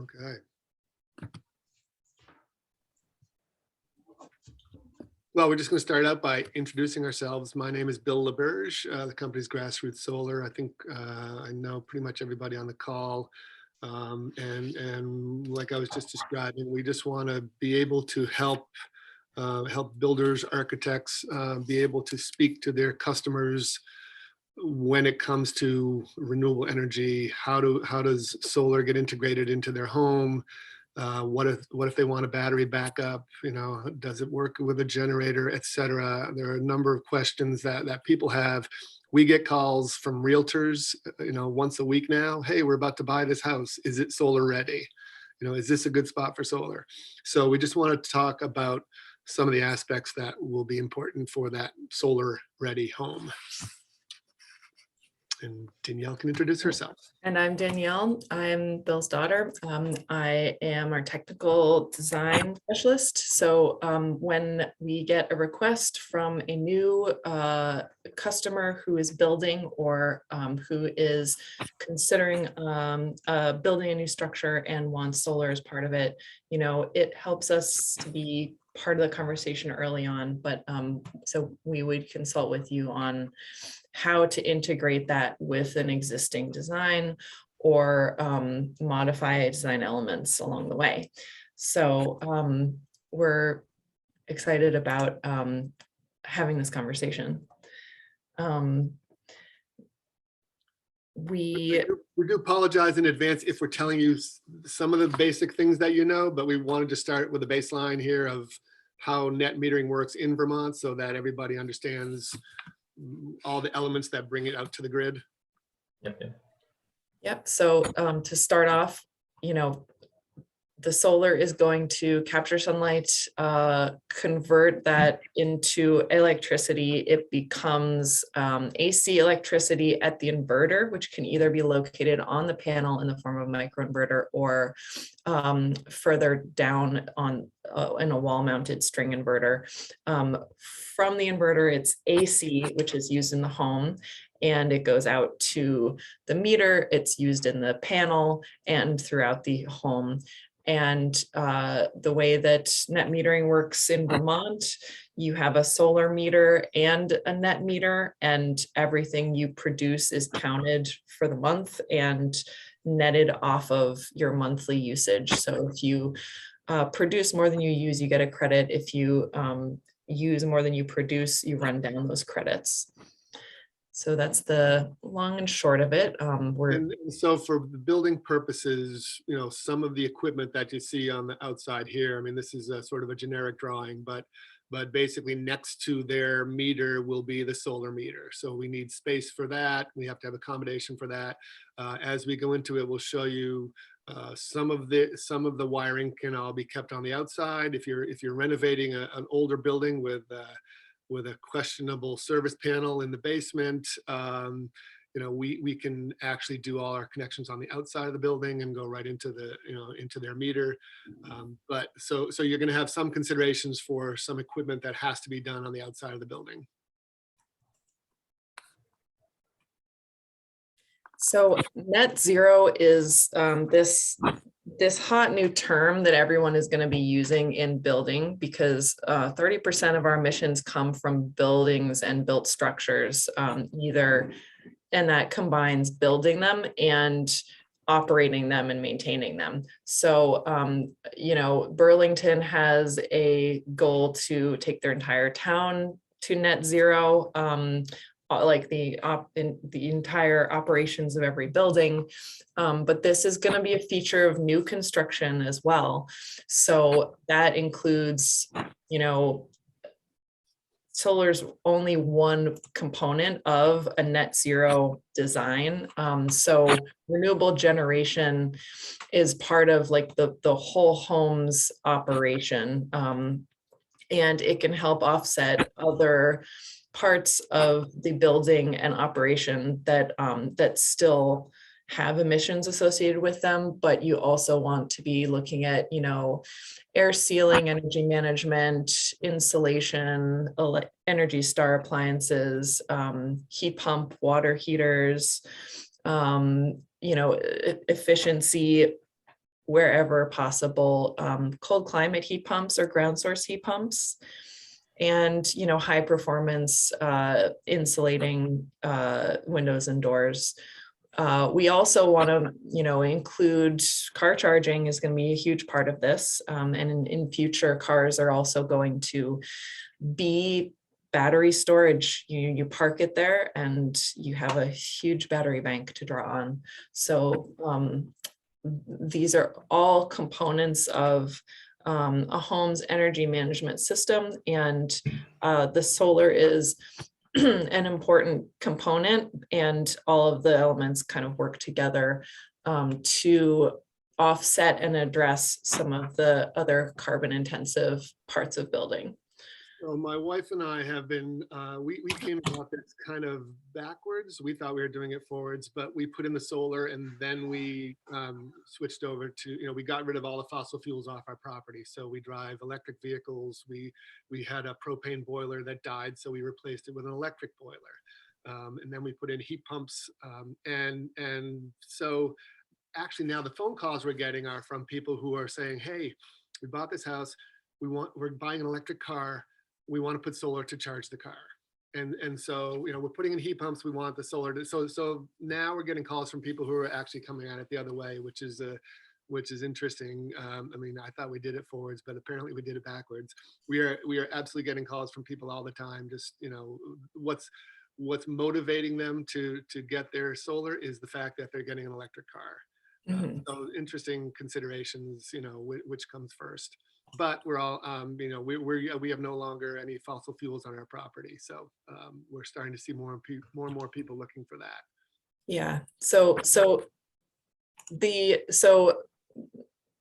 Okay. Well, we're just going to start out by introducing ourselves. My name is Bill LaBerge. The company's Grassroots Solar. I think I know pretty much everybody on the call. And like I was just describing, we just want to be able to help builders, architects be able to speak to their customers when it comes to renewable energy. How does solar get integrated into their home? What if they want a battery backup? You know, does it work with a generator, etc.? There are a number of questions that people have. We get calls from realtors, you know, once a week now. Hey, we're about to buy this house. Is it solar ready? You know, is this a good spot for solar? So we just want to talk about some of the aspects that will be important for that solar ready home. And Danielle can introduce herself. And I'm Danielle. I'm Bill's daughter. I am our technical design specialist. So when we get a request from a new customer who is building or who is considering building a new structure and wants solar as part of it, you know, it helps us to be part of the conversation early on. But so we would consult with you on how to integrate that with an existing design or modify design elements along the way. So we're excited about having this conversation. We do apologize in advance if we're telling you some of the basic things that you know, but we wanted to start with a baseline here of how net metering works in Vermont so that everybody understands all the elements that bring it out to the grid. Yep. So to start off, you know, the solar is going to capture sunlight, convert that into electricity. It becomes AC electricity at the inverter, which can either be located on the panel in the form of a microinverter or further down on in a wall-mounted string inverter. From the inverter, it's AC, which is used in the home, and it goes out to the meter. It's used in the panel and throughout the home. And the way that net metering works in Vermont, you have a solar meter and a net meter, and everything you produce is counted for the month and netted off of your monthly usage. So if you produce more than you use, you get a credit. If you use more than you produce, you run down those credits. So that's the long and short of it. And so for building purposes, you know, some of the equipment that you see on the outside here, I mean, this is a sort of a generic drawing, but basically next to their meter will be the solar meter. So we need space for that. We have to have accommodation for that. As we go into it, we'll show you some of the wiring can all be kept on the outside. If you're renovating an older building with a questionable service panel in the basement, you know, we can actually do all our connections on the outside of the building and go right into the, you know, into their meter. But so you're going to have some considerations for some equipment that has to be done on the outside of the building. So net zero is this hot new term that everyone is going to be using in building, because 30% of our emissions come from buildings and built structures, and that combines building them and operating them and maintaining them. So, you know, Burlington has a goal to take their entire town to net zero, like the entire operations of every building. But this is going to be a feature of new construction as well. So that includes, you know, solar's only one component of a net zero design. So renewable generation is part of like the whole home's operation. And it can help offset other parts of the building and operation that that still have emissions associated with them, but you also want to be looking at, you know, air sealing, energy management, insulation, Energy Star appliances, heat pump, water heaters, you know, efficiency wherever possible, cold climate heat pumps or ground source heat pumps, and, you know, high performance insulating windows and doors. We also want to, you know, include car charging is going to be a huge part of this. And in future, cars are also going to be battery storage. You park it there and you have a huge battery bank to draw on. So these are all components of a home's energy management system, and the solar is an important component, and all of the elements kind of work together to offset and address some of the other carbon intensive parts of building. So my wife and I have been, we came about this kind of backwards. We thought we were doing it forwards, but we put in the solar and then we switched over to, you know, we got rid of all the fossil fuels off our property. So we drive electric vehicles. We had a propane boiler that died, so we replaced it with an electric boiler. And then we put in heat pumps. And so actually now the phone calls we're getting are from people who are saying, hey, we bought this house. We're buying an electric car. We want to put solar to charge the car. And so, you know, we're putting in heat pumps. We want the solar to, so now we're getting calls from people who are actually coming at it the other way, which is interesting. I mean, I thought we did it forwards, but apparently we did it backwards. We are absolutely getting calls from people all the time. Just, you know, what's motivating them to get their solar is the fact that they're getting an electric car. So interesting considerations, you know, which comes first. But we're all, you know, we have no longer any fossil fuels on our property, so we're starting to see more and more people looking for that. Yeah. So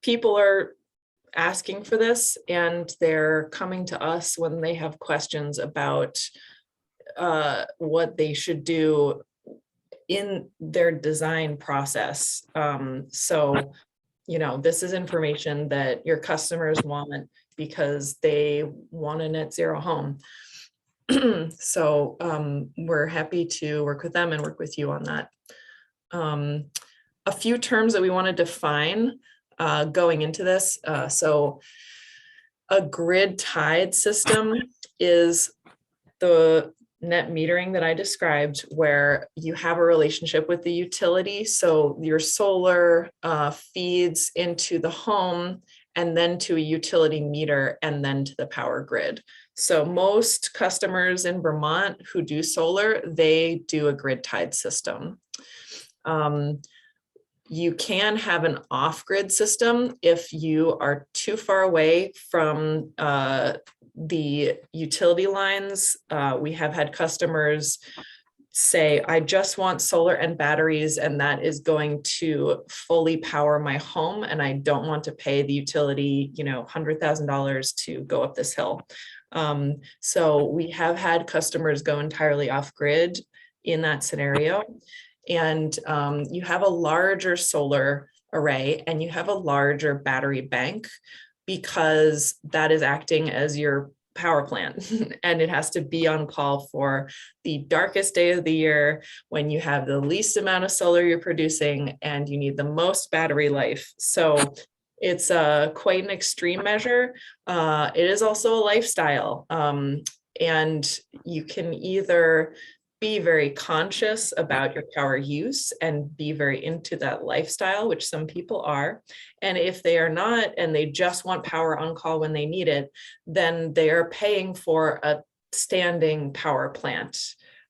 people are asking for this, and they're coming to us when they have questions about what they should do in their design process. So, you know, this is information that your customers want because they want a net zero home. So we're happy to work with them and work with you on that. A few terms that we want to define going into this. So a grid tied system is the net metering that I described, where you have a relationship with the utility. So your solar feeds into the home and then to a utility meter and then to the power grid. So most customers in Vermont who do solar, they do a grid tied system. You can have an off-grid system if you are too far away from the utility lines. We have had customers say, I just want solar and batteries, and that is going to fully power my home, and I don't want to pay the utility, you know, $100,000 to go up this hill. So we have had customers go entirely off-grid in that scenario. And you have a larger solar array and you have a larger battery bank, because that is acting as your power plant and it has to be on call for the darkest day of the year when you have the least amount of solar you're producing and you need the most battery life. So it's quite an extreme measure. It is also a lifestyle, and you can either be very conscious about your power use and be very into that lifestyle, which some people are. And if they are not, and they just want power on call when they need it, then they are paying for a standing power plant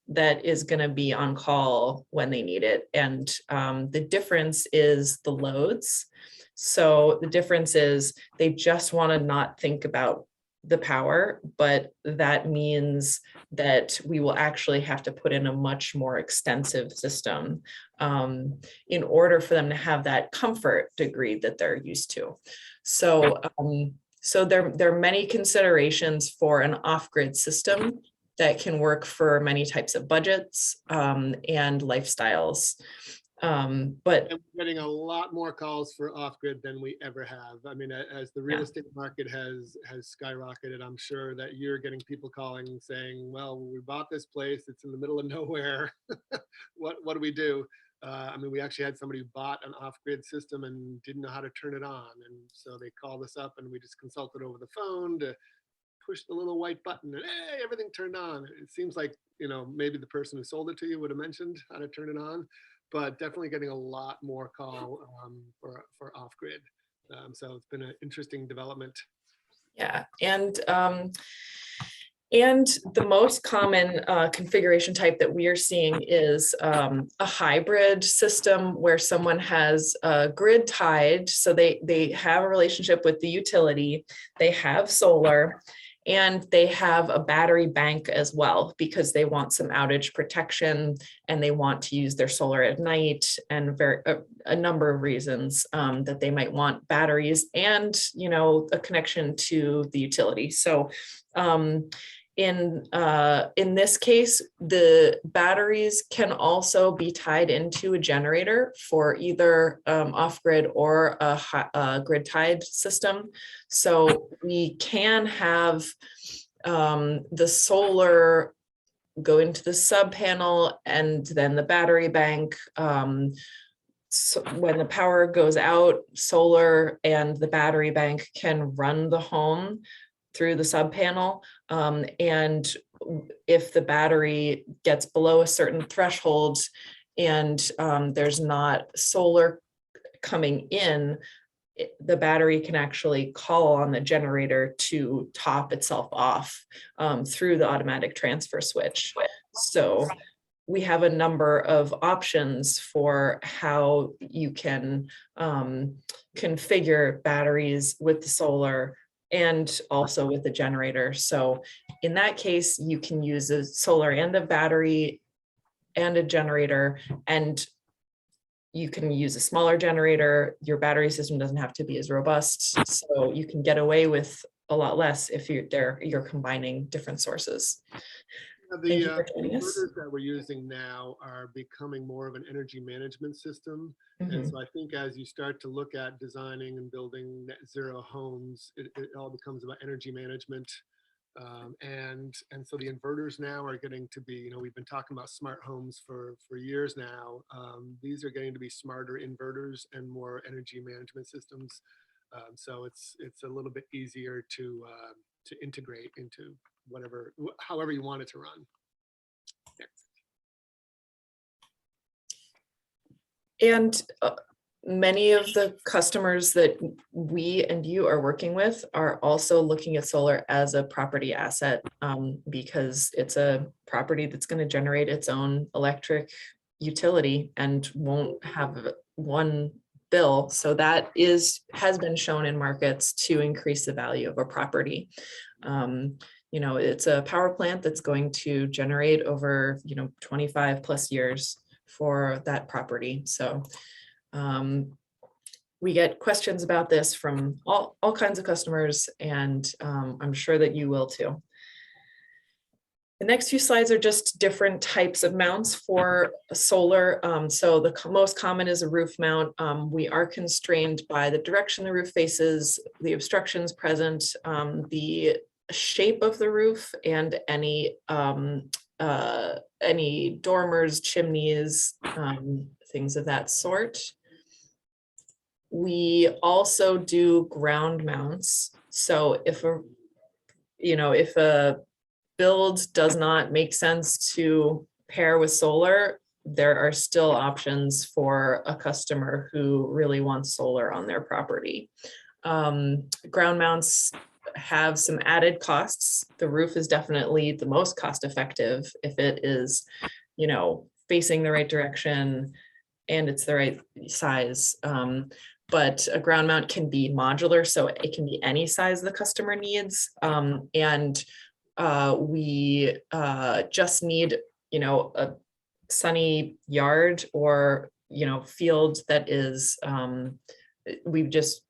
that is going to be on call when they need it. And the difference is the loads. So the difference is they just want to not think about the power, but that means that we will actually have to put in a much more extensive system in order for them to have that comfort degree that they're used to. So, so there are many considerations for an off-grid system that can work for many types of budgets and lifestyles. But and we're getting a lot more calls for off-grid than we ever have. I mean, as the real estate market has skyrocketed, I'm sure that you're getting people calling and saying, well, we bought this place, it's in the middle of nowhere. What do we do? I mean, we actually had somebody who bought an off-grid system and didn't know how to turn it on. And so they called us up and we just consulted over the phone to push the little white button and hey, everything turned on. It seems like, maybe the person who sold it to you would have mentioned how to turn it on, but definitely getting a lot more call for off-grid. So it's been an interesting development. Yeah, and the most common configuration type that we are seeing is a hybrid system where someone has grid tied. So they have a relationship with the utility, they have solar, and they have a battery bank as well because they want some outage protection and they want to use their solar at night, and a number of reasons that they might want batteries and a connection to the utility. So in this case, the batteries can also be tied into a generator for either off-grid or a grid-tied system. So we can have the solar go into the sub panel and then the battery bank. So when the power goes out, solar and the battery bank can run the home through the sub panel. And if the battery gets below a certain threshold and there's not solar coming in, the battery can actually call on the generator to top itself off through the automatic transfer switch. So we have a number of options for how you can configure batteries with the solar and also with the generator. So in that case, you can use a solar and a battery and a generator, and you can use a smaller generator. Your battery system doesn't have to be as robust. So you can get away with a lot less if you're combining different sources. The inverters that we're using now are becoming more of an energy management system. And so I think as you start to look at designing and building net zero homes, it all becomes about energy management. And so the inverters now are getting to be, we've been talking about smart homes for years now. These are getting to be smarter inverters and more energy management systems. So it's a little bit easier to integrate into however you want it to run. Next. And many of the customers that we and you are working with are also looking at solar as a property asset because it's a property that's going to generate its own electric utility and won't have one bill. So that has been shown in markets to increase the value of a property. It's a power plant that's going to generate over 25 plus years for that property. So we get questions about this from all kinds of customers, and I'm sure that you will too. The next few slides are just different types of mounts for solar. So the most common is a roof mount. We are constrained by the direction the roof faces, the obstructions present, the shape of the roof, and any dormers, chimneys, things of that sort. We also do ground mounts. So if a build does not make sense to pair with solar, there are still options for a customer who really wants solar on their property. Ground mounts have some added costs. The roof is definitely the most cost effective if it is, facing the right direction and it's the right size. But a ground mount can be modular, so it can be any size the customer needs. And we just need, a sunny yard or, field that is, we just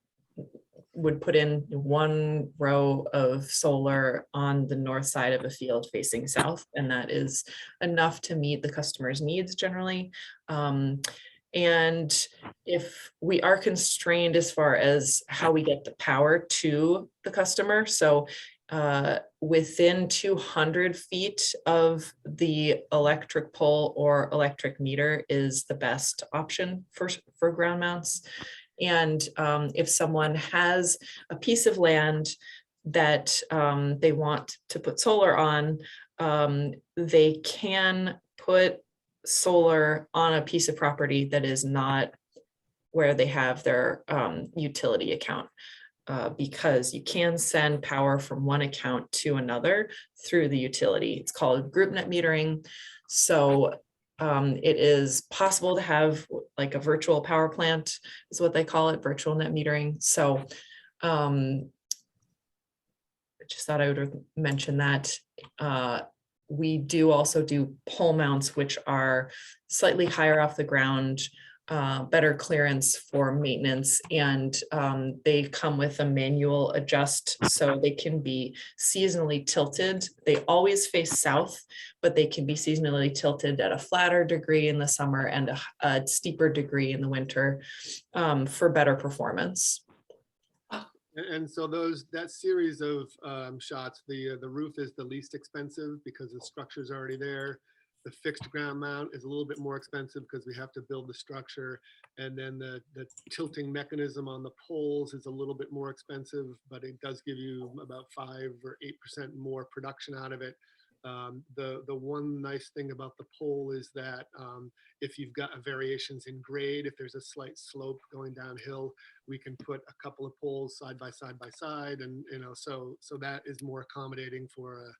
would put in one row of solar on the north side of a field facing south, and that is enough to meet the customer's needs generally. And if we are constrained as far as how we get the power to the customer, so within 200 feet of the electric pole or electric meter is the best option for ground mounts. And if someone has a piece of land that they want to put solar on, they can put solar on a piece of property that is not where they have their utility account. Because you can send power from one account to another through the utility. It's called group net metering. So it is possible to have like a virtual power plant is what they call it, virtual net metering. So I just thought I would mention that. We do also do pole mounts, which are slightly higher off the ground, better clearance for maintenance, and they come with a manual adjust, so they can be seasonally tilted. They always face south, but they can be seasonally tilted at a flatter degree in the summer and a steeper degree in the winter for better performance. And so that series of shots, the roof is the least expensive because the structure's already there. The fixed ground mount is a little bit more expensive because we have to build the structure. And then the tilting mechanism on the poles is a little bit more expensive, but it does give you about 5 or 8% more production out of it. The one nice thing about the pole is that if you've got variations in grade, if there's a slight slope going downhill, we can put a couple of poles side by side, and so that is more accommodating for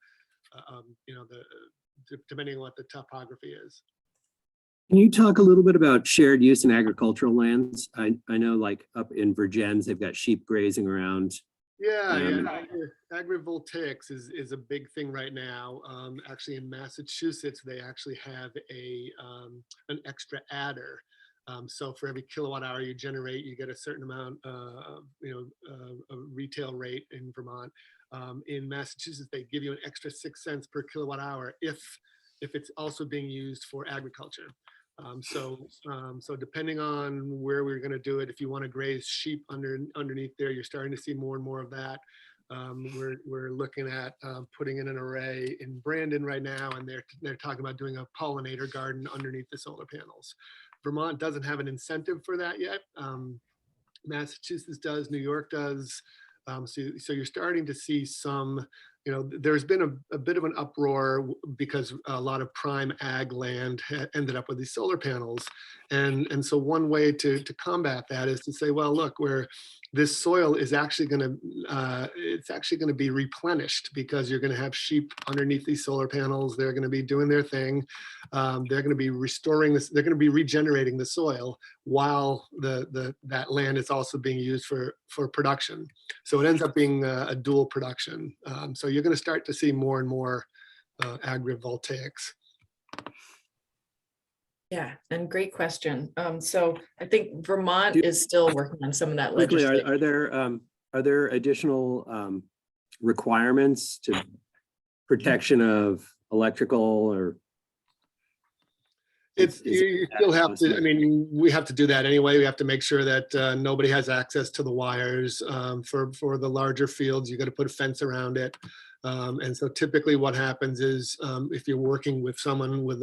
depending on what the topography is. Can you talk a little bit about shared use in agricultural lands? I know like up in Virgins, they've got sheep grazing around. Yeah. Agrivoltaics is a big thing right now. Actually, in Massachusetts, they actually have an extra adder. So for every kilowatt hour you generate, you get a certain amount, a retail rate in Vermont. In Massachusetts, they give you an extra 6 cents per kilowatt hour if it's also being used for agriculture. So depending on where we're going to do it, if you want to graze sheep underneath there, you're starting to see more and more of that. We're looking at putting in an array in Brandon right now, and they're talking about doing a pollinator garden underneath the solar panels. Vermont doesn't have an incentive for that yet. Massachusetts does, New York does. So you're starting to see some, there's been a bit of an uproar because a lot of prime ag land ended up with these solar panels. And so one way to combat that is to say, well, look, where this soil is actually it's actually going to be replenished because you're going to have sheep underneath these solar panels. They're going to be doing their thing. They're going to be restoring this. They're going to be regenerating the soil while that land is also being used for production. So it ends up being a dual production. So you're going to start to see more and more agrivoltaics. Yeah, and great question. So I think Vermont is still working on some of that Quickly, legislation. are there additional requirements to protection of electrical or? You still have to, I mean, we have to do that anyway. We have to make sure that nobody has access to the wires. For the larger fields, you got to put a fence around it. And so typically what happens is if you're working with someone with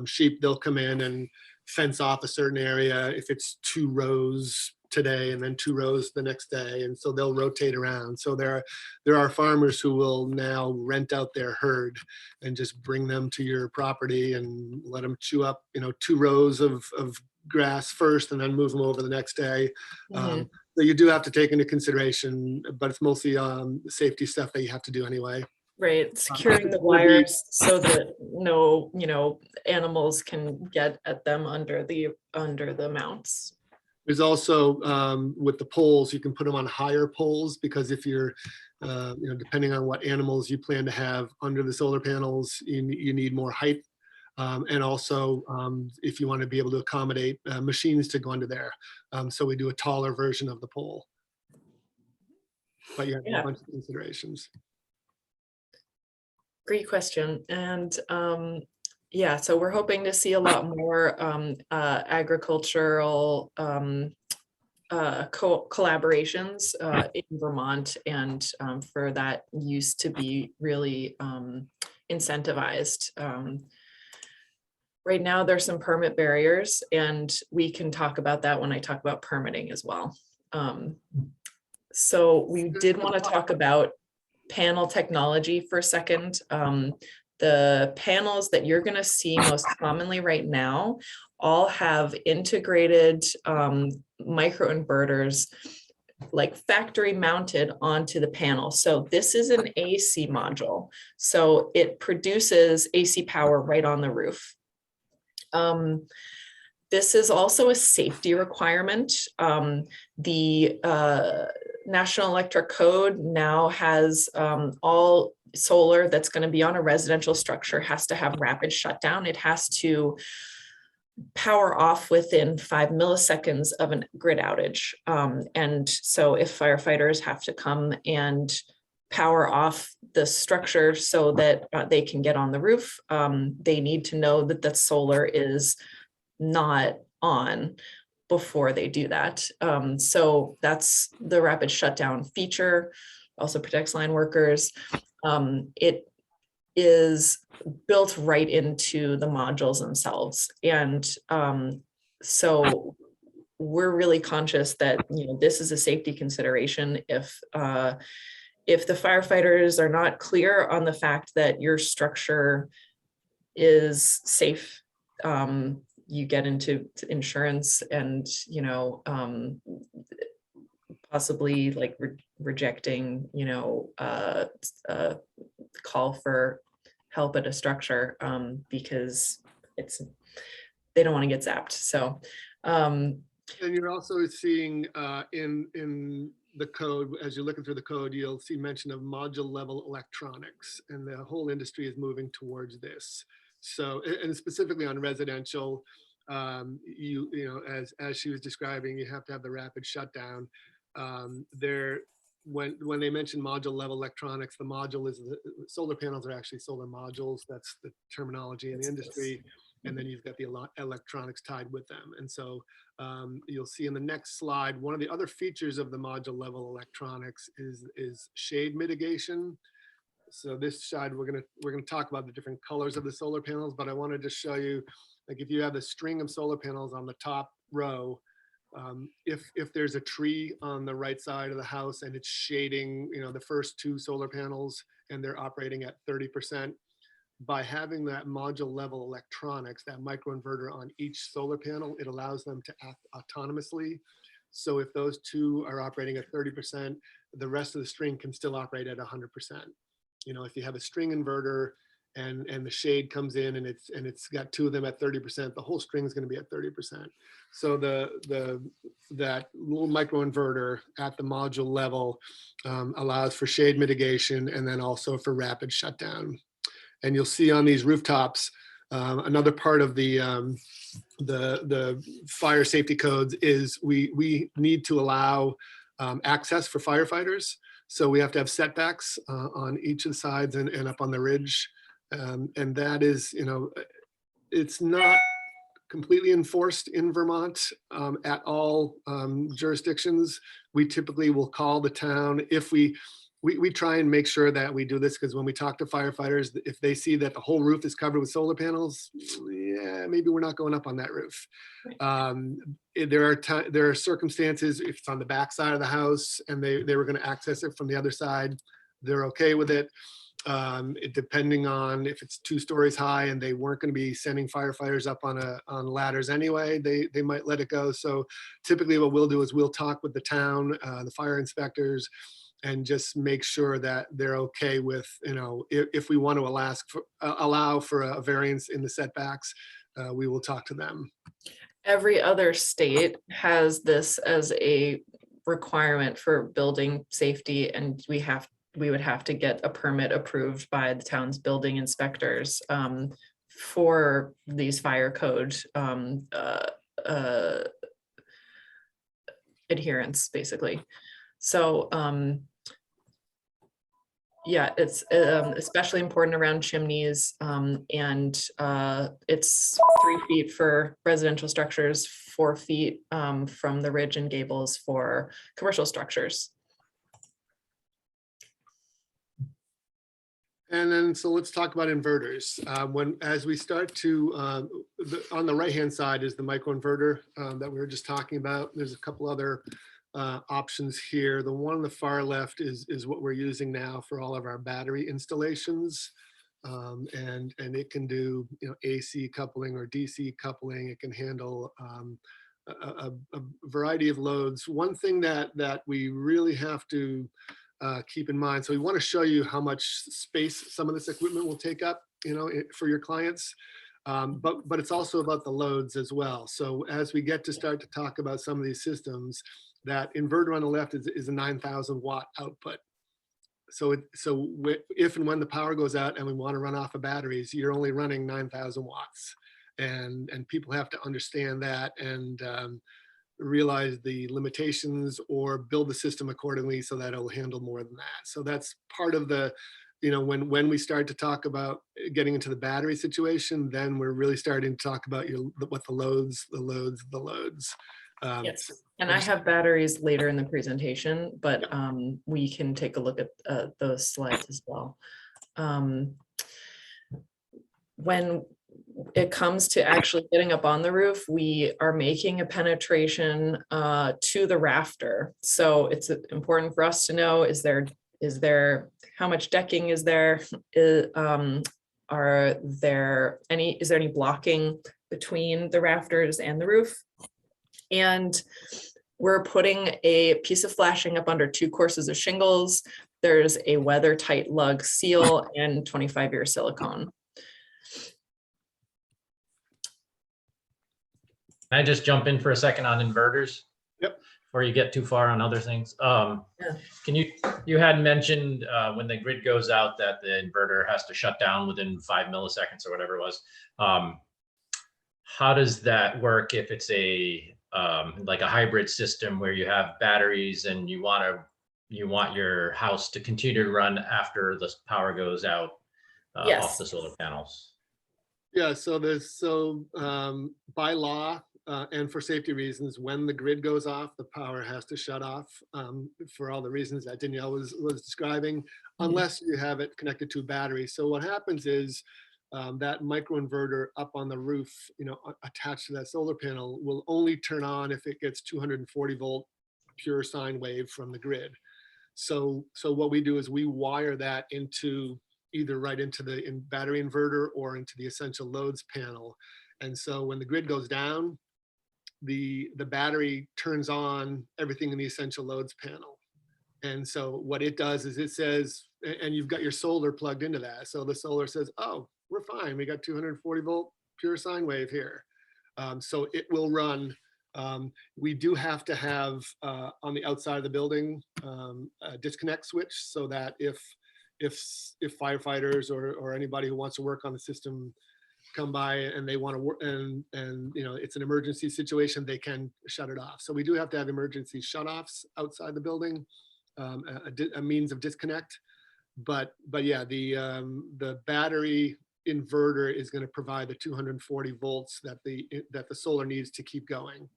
sheep, they'll come in and fence off a certain area. If it's 2 rows today and then 2 rows the next day, and so they'll rotate around. So there are farmers who will now rent out their herd and just bring them to your property and let them chew up 2 rows of grass first and then move them over the next day. So you do have to take into consideration, but it's mostly safety stuff that you have to do anyway. Right, securing the wires so that no animals can get at them under the mounts. There's also with the poles, you can put them on higher poles because if you're, depending on what animals you plan to have under the solar panels, you need more height. And also, if you want to be able to accommodate machines to go under there. So we do a taller version of the pole. But you have a bunch of considerations. Great question. And yeah, so we're hoping to see a lot more agricultural collaborations in Vermont, and for that use to be really incentivized. Right now, there's some permit barriers, and we can talk about that when I talk about permitting as well. So we did want to talk about panel technology for a second. The panels that you're going to see most commonly right now all have integrated microinverters, like factory mounted onto the panel. So this is an AC module. So it produces AC power right on the roof. This is also a safety requirement. The National Electric Code now has all solar that's going to be on a residential structure has to have rapid shutdown. It has to power off within 5 milliseconds of a grid outage. And so if firefighters have to come and power off the structure so that they can get on the roof, they need to know that the solar is not on before they do that. So that's the rapid shutdown feature, also protects line workers. It is built right into the modules themselves. And so we're really conscious that, you know, this is a safety consideration. If the firefighters are not clear on the fact that your structure is safe, you get into insurance and, you know, possibly like rejecting, you know, call for help at a structure because they don't want to get zapped. So, and you're also seeing in the code, as you're looking through the code, you'll see mention of module level electronics, and the whole industry is moving towards this. So, and specifically on residential, you know, as she was describing, you have to have the rapid shutdown. When they mention module level electronics, the module is the solar panels are actually solar modules. That's the terminology in the industry. And then you've got the electronics tied with them. And so you'll see in the next slide, one of the other features of the module level electronics is shade mitigation. So this slide, we're gonna talk about the different colors of the solar panels, but I wanted to show you, like if you have a string of solar panels on the top row, if there's a tree on the right side of the house and it's shading, you know, the first 2 solar panels and they're operating at 30%, by having that module level electronics, that microinverter on each solar panel, it allows them to act autonomously. So if those 2 are operating at 30%, the rest of the string can still operate at 100%. You know, if you have a string inverter and the shade comes in and it's got 2 of them at 30%, the whole string is going to be at 30%. So that little microinverter at the module level allows for shade mitigation and then also for rapid shutdown. And you'll see on these rooftops, another part of the fire safety codes is we need to allow access for firefighters. So we have to have setbacks on each of the sides and up on the ridge. And that is, you know, it's not completely enforced in Vermont at all jurisdictions. We typically will call the town if we try and make sure that we do this, because when we talk to firefighters, if they see that the whole roof is covered with solar panels, yeah, maybe we're not going up on that roof. There are circumstances, if it's on the back side of the house and they were going to access it from the other side, they're okay with it. Depending on if it's 2 stories high and they weren't going to be sending firefighters up on ladders anyway, they might let it go. So typically what we'll do is we'll talk with the town, the fire inspectors, and just make sure that they're okay with, you know, if we want to allow for a variance in the setbacks, we will talk to them. Every other state has this as a requirement for building safety, and we would have to get a permit approved by the town's building inspectors for these fire code adherence, basically. So Yeah, it's especially important around chimneys, and it's 3 feet for residential structures, 4 feet from the ridge and gables for commercial structures. And then, so let's talk about inverters. As we start to, on the right-hand side is the microinverter that we were just talking about. There's a couple other options here. The one on the far left is what we're using now for all of our battery installations. And it can do, AC coupling or DC coupling. It can handle a variety of loads. One thing that we really have to keep in mind. So we want to show you how much space some of this equipment will take up, for your clients. But it's also about the loads as well. So as we get to start to talk about some of these systems, that inverter on the left is a 9,000 watt output. So if and when the power goes out and we want to run off of batteries, you're only running 9,000 watts. And people have to understand that and realize the limitations or build the system accordingly so that it'll handle more than that. So that's part of the, when we start to talk about getting into the battery situation, then we're really starting to talk about what the loads. Yes, and I have batteries later in the presentation, but we can take a look at those slides as well. When it comes to actually getting up on the roof, we are making a penetration to the rafter. So it's important for us to know, is there how much decking is there? Is there any blocking between the rafters and the roof? And we're putting a piece of flashing up under 2 courses of shingles. There's a weather tight lug seal and 25-year silicone. Can I just jump in for a second on inverters? Yep. Before you get too far on other things. Can you had mentioned when the grid goes out that the inverter has to shut down within 5 milliseconds or whatever it was. How does that work if it's like a hybrid system where you have batteries and you want your house to continue to run after the power goes out Yes. off the solar panels? Yeah, so by law and for safety reasons, when the grid goes off, the power has to shut off for all the reasons that Danielle was describing, unless you have it connected to a battery. So what happens is that microinverter up on the roof, attached to that solar panel, will only turn on if it gets 240 volt pure sine wave from the grid. So what we do is we wire that into either right into the battery inverter or into the essential loads panel. And so when the grid goes down, the battery turns on everything in the essential loads panel. And so what it does is it says, and you've got your solar plugged into that. So the solar says, oh, we're fine. We got 240 volt pure sine wave here. So it will run. We do have to have on the outside of the building a disconnect switch so that if firefighters or anybody who wants to work on the system come by and they want to work and it's an emergency situation, they can shut it off. So we do have to have emergency shutoffs outside the building, a means of disconnect. But yeah, the battery inverter is going to provide the 240 volts that the solar needs to keep going.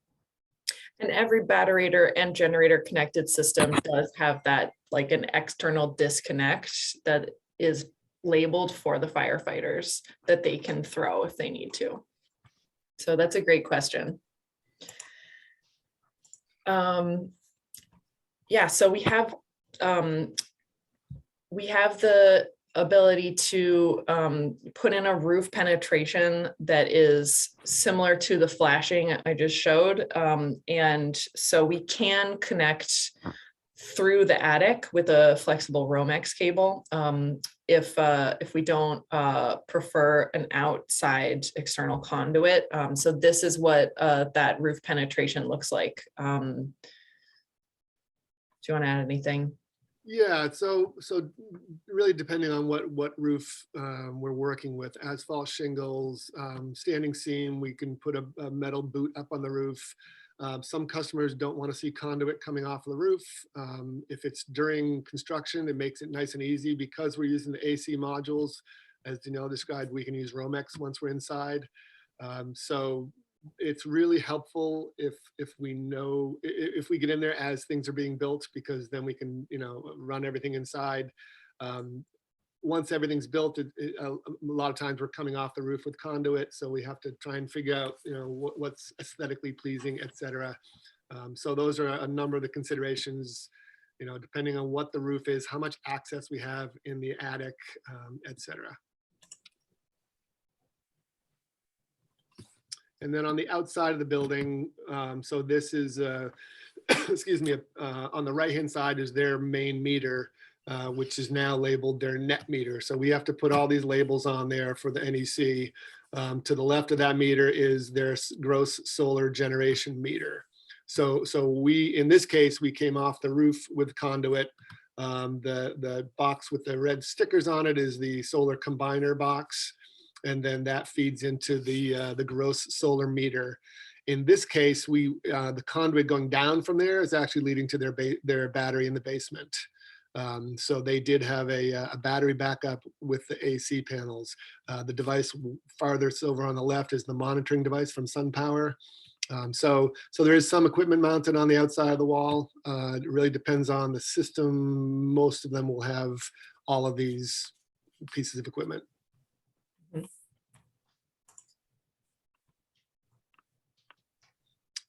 And every battery and generator connected system does have that, like an external disconnect that is labeled for the firefighters that they can throw if they need to. So that's a great question. Yeah, so we have the ability to put in a roof penetration that is similar to the flashing I just showed. And so we can connect through the attic with a flexible Romex cable if we don't prefer an outside external conduit. So this is what that roof penetration looks like. Do you want to add anything? Yeah, so really depending on what roof we're working with, asphalt shingles, standing seam, we can put a metal boot up on the roof. Some customers don't want to see conduit coming off of the roof. If it's during construction, it makes it nice and easy because we're using the AC modules. As Danielle described, we can use Romex once we're inside. So it's really helpful if we know, if we get in there as things are being built, because then we can, run everything inside. Once everything's built, a lot of times we're coming off the roof with conduit, so we have to try and figure out, what's aesthetically pleasing, et cetera. So those are a number of the considerations, depending on what the roof is, how much access we have in the attic, et cetera. And then on the outside of the building, so this is, excuse me, on the right-hand side is their main meter, which is now labeled their net meter. So we have to put all these labels on there for the NEC. To the left of that meter is their gross solar generation meter. So we, in this case, we came off the roof with conduit. The box with the red stickers on it is the solar combiner box. And then that feeds into the gross solar meter. In this case, the conduit going down from there is actually leading to their battery in the basement. So they did have a battery backup with the AC panels. The device farthest over on the left is the monitoring device from SunPower. So there is some equipment mounted on the outside of the wall. It really depends on the system. Most of them will have all of these pieces of equipment.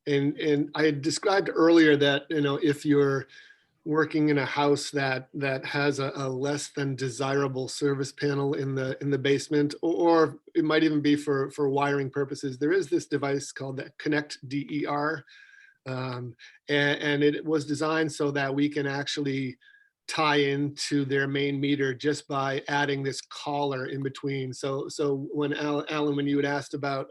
And I had described earlier that, if you're working in a house that has a less than desirable service panel in the basement, or it might even be for wiring purposes, there is this device called the Connect DER. And it was designed so that we can actually tie into their main meter just by adding this collar in between. So when Alan, when you had asked about,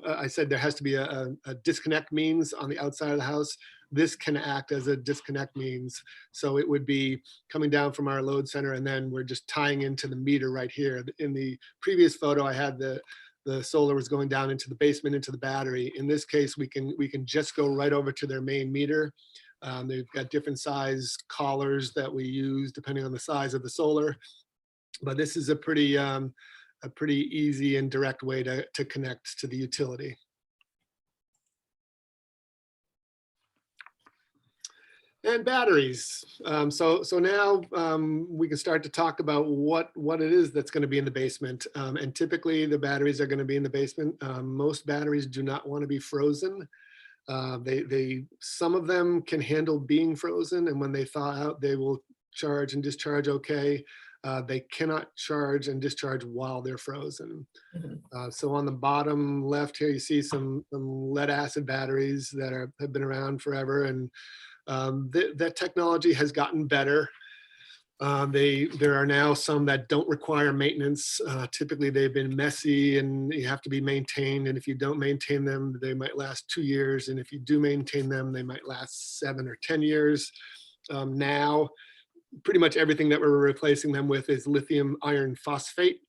I said there has to be a disconnect means on the outside of the house. This can act as a disconnect means. So it would be coming down from our load center, and then we're just tying into the meter right here. In the previous photo, I had the solar was going down into the basement, into the battery. In this case, we can just go right over to their main meter. They've got different size collars that we use depending on the size of the solar. But this is a pretty easy and direct way to connect to the utility. And batteries. So now we can start to talk about what it is that's going to be in the basement. And typically the batteries are going to be in the basement. Most batteries do not want to be frozen. Some of them can handle being frozen, and when they thaw out, they will charge and discharge okay. They cannot charge and discharge while they're frozen. So on the bottom left here, you see some lead acid batteries that have been around forever, and that technology has gotten better. There are now some that don't require maintenance. Typically they've been messy and you have to be maintained. And if you don't maintain them, they might last 2 years. And if you do maintain them, they might last 7 or 10 years. Now, pretty much everything that we're replacing them with is lithium iron phosphate.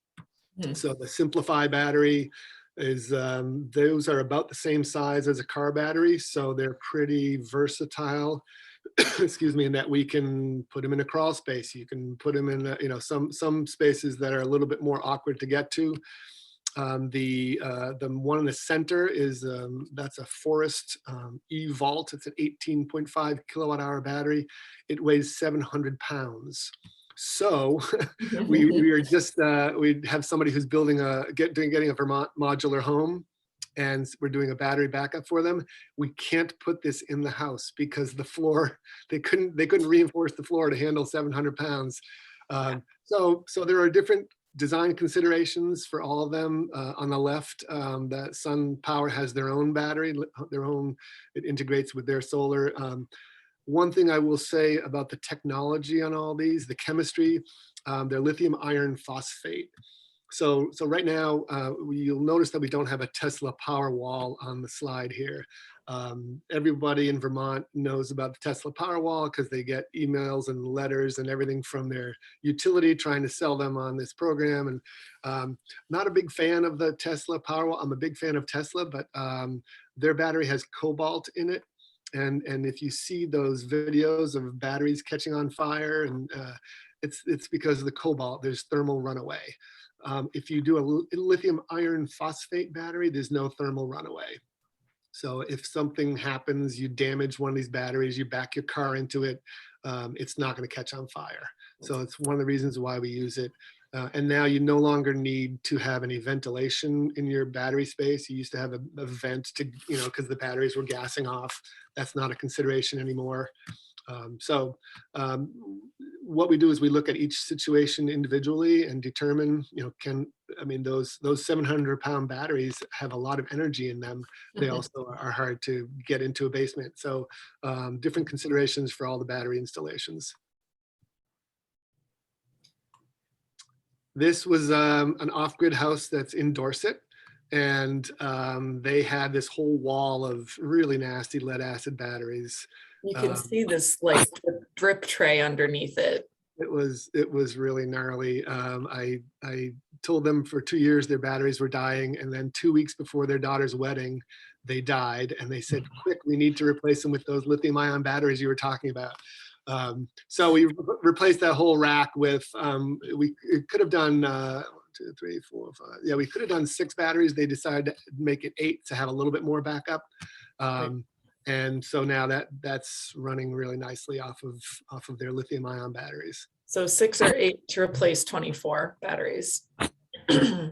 So the Simplify battery is, those are about the same size as a car battery. So they're pretty versatile. Excuse me, in that we can put them in a crawl space. You can put them in, some spaces that are a little bit more awkward to get to. The one in the center is, that's a Forest E-Vault. It's an 18.5 kilowatt hour battery. It weighs 700 pounds. So we are just, we have somebody who's building getting a Vermont modular home, and we're doing a battery backup for them. We can't put this in the house because the floor, they couldn't reinforce the floor to handle 700 pounds. So there are different design considerations for all of them. On the left, that SunPower has their own battery, it integrates with their solar. One thing I will say about the technology on all these, the chemistry, they're lithium iron phosphate. So right now, you'll notice that we don't have a Tesla Powerwall on the slide here. Everybody in Vermont knows about the Tesla Powerwall because they get emails and letters and everything from their utility trying to sell them on this program. And not a big fan of the Tesla Powerwall. I'm a big fan of Tesla, but their battery has cobalt in it. And if you see those videos of batteries catching on fire, and it's because of the cobalt, there's thermal runaway. If you do a lithium iron phosphate battery, there's no thermal runaway. So if something happens, you damage one of these batteries, you back your car into it, it's not going to catch on fire. So it's one of the reasons why we use it. And now you no longer need to have any ventilation in your battery space. You used to have a vent to, because the batteries were gassing off. That's not a consideration anymore. What we do is we look at each situation individually and determine, those 700-pound batteries have a lot of energy in them. They also are hard to get into a basement. So different considerations for all the battery installations. This was an off-grid house that's in Dorset, and they had this whole wall of really nasty lead acid batteries. You can see this like drip tray underneath it. It was really gnarly. I told them for 2 years their batteries were dying, and then 2 weeks before their daughter's wedding, they died. And they said, "Quick, we need to replace them with those lithium-ion batteries you were talking about." So we replaced that whole rack with. We could have done 1, 2, 3, 4, 5. Yeah, we could have done 6 batteries. They decided to make it 8 to have a little bit more backup. And so now that's running really nicely off of their lithium-ion batteries. So 6 or 8 to replace 24 batteries. So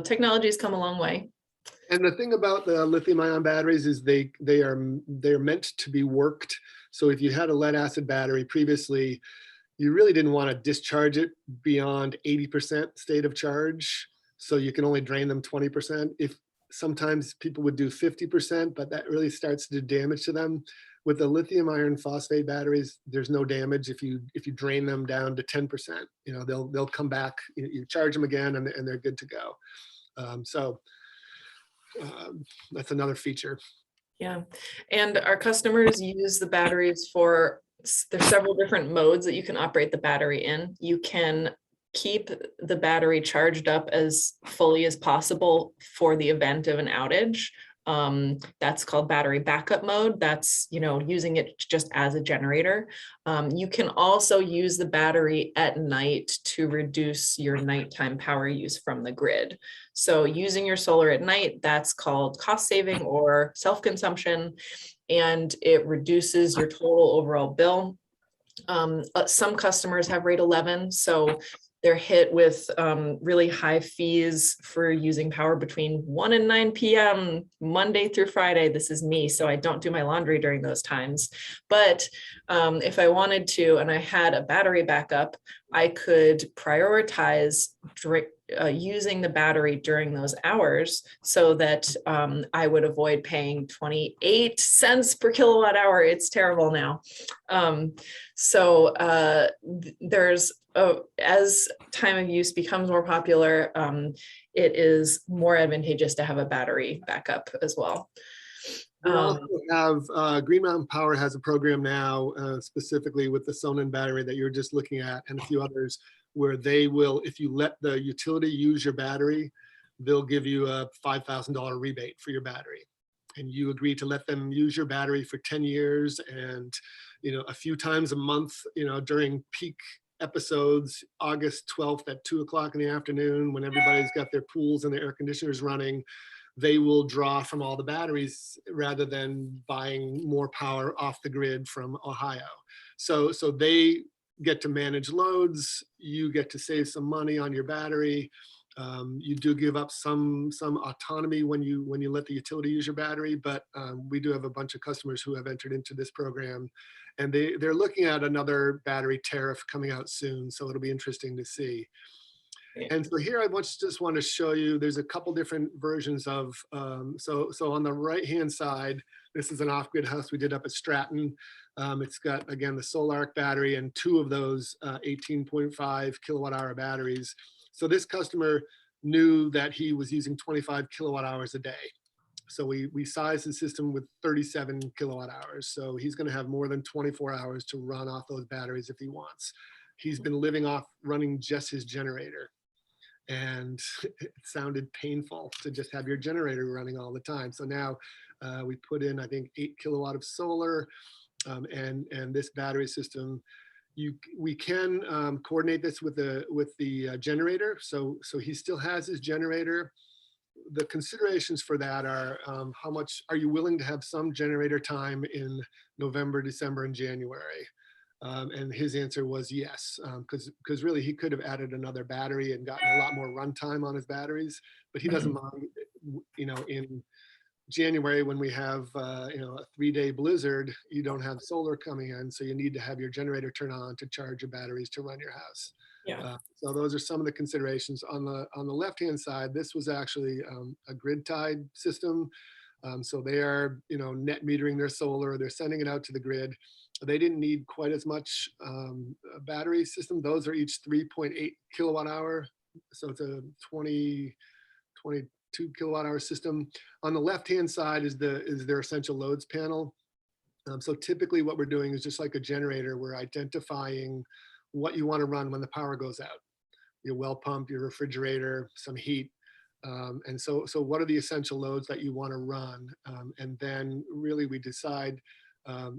technology's come a long way. And the thing about the lithium-ion batteries is they're meant to be worked. So if you had a lead acid battery previously, you really didn't want to discharge it beyond 80% state of charge. So you can only drain them 20%. If sometimes people would do 50%, but that really starts to do damage to them. With the lithium iron phosphate batteries, there's no damage if you drain them down to 10%. They'll come back. You charge them again, and they're good to go. That's another feature. Yeah, and our customers use the batteries for. There's several different modes that you can operate the battery in. You can keep the battery charged up as fully as possible for the event of an outage. That's called battery backup mode. That's, using it just as a generator. You can also use the battery at night to reduce your nighttime power use from the grid. So using your solar at night, that's called cost saving or self-consumption, and it reduces your total overall bill. Some customers have rate 11, so they're hit with really high fees for using power between 1 and 9 p.m. Monday through Friday. This is me, so I don't do my laundry during those times. But if I wanted to, and I had a battery backup, I could prioritize using the battery during those hours so that I would avoid paying 28 cents per kilowatt hour. It's terrible now. There's as time of use becomes more popular, it is more advantageous to have a battery backup as well. We also have Green Mountain Power has a program now specifically with the Sonnen battery that you're just looking at, and a few others, where they will, if you let the utility use your battery, they'll give you a $5,000 rebate for your battery. And you agree to let them use your battery for 10 years and, a few times a month, during peak episodes, August 12th at 2:00 in the afternoon, when everybody's got their pools and their air conditioners running, they will draw from all the batteries rather than buying more power off the grid from Ohio. So they get to manage loads. You get to save some money on your battery. You do give up some autonomy when you let the utility use your battery, but we do have a bunch of customers who have entered into this program, and they're looking at another battery tariff coming out soon. So it'll be interesting to see. And so here I just want to show you, there's a couple different versions of, so on the right-hand side, this is an off-grid house we did up at Stratton. It's got, again, the Solarc battery and 2 of those 18.5 kilowatt hour batteries. So this customer knew that he was using 25 kilowatt hours a day. So we sized the system with 37 kilowatt hours. So he's going to have more than 24 hours to run off those batteries if he wants. He's been living off running just his generator. And it sounded painful to just have your generator running all the time. So now we put in, I think, 8 kilowatt of solar and this battery system. We can coordinate this with the generator. So he still has his generator. The considerations for that are how much are you willing to have some generator time in November, December, and January? And his answer was yes, because really he could have added another battery and gotten a lot more runtime on his batteries, but he doesn't mind, in January when we have, a 3-day blizzard, you don't have solar coming in, so you need to have your generator turn on to charge your batteries to run your house. Yeah. So those are some of the considerations. On the left-hand side, this was actually a grid-tied system. So they are, net metering their solar. They're sending it out to the grid. They didn't need quite as much battery system. Those are each 3.8 kilowatt hour. So it's a 22 kilowatt hour system. On the left-hand side is their essential loads panel. So typically what we're doing is just like a generator. We're identifying what you want to run when the power goes out. Your well pump, your refrigerator, some heat. And so what are the essential loads that you want to run? And then really we decide a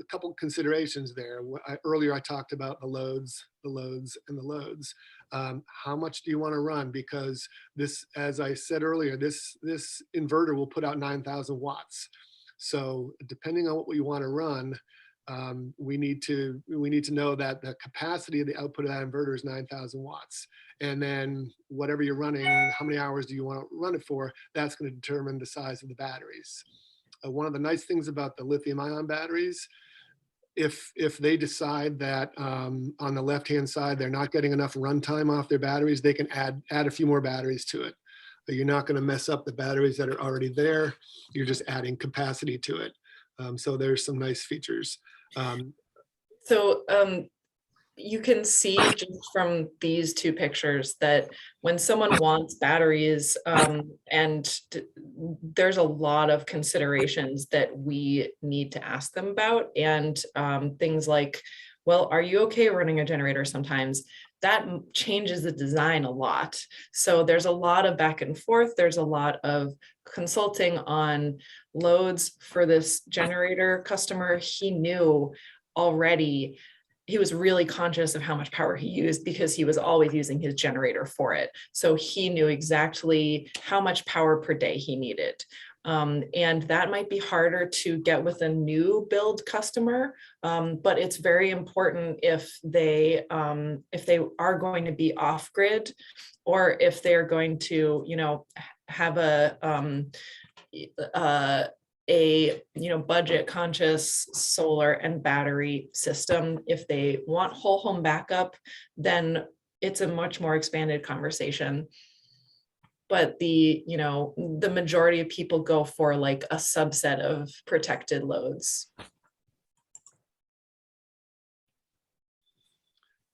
couple considerations there. Earlier I talked about the loads, and the loads. How much do you want to run? Because this, as I said earlier, this inverter will put out 9,000 watts. So depending on what you want to run, we need to know that the capacity of the output of that inverter is 9,000 watts. And then whatever you're running, how many hours do you want to run it for? That's going to determine the size of the batteries. One of the nice things about the lithium ion batteries, if they decide that on the left-hand side, they're not getting enough runtime off their batteries, they can add a few more batteries to it. But you're not going to mess up the batteries that are already there. You're just adding capacity to it. So there's some nice features. So you can see just from these two pictures that when someone wants batteries, there's a lot of considerations that we need to ask them about, and things like, well, are you okay running a generator sometimes? That changes the design a lot. So there's a lot of back and forth. There's a lot of consulting on loads for this generator customer. He knew already, he was really conscious of how much power he used because he was always using his generator for it. So he knew exactly how much power per day he needed. And that might be harder to get with a new build customer, but it's very important if they are going to be off grid, or if they're going to, have a budget conscious solar and battery system. If they want whole home backup, then it's a much more expanded conversation. But the majority of people go for like a subset of protected loads.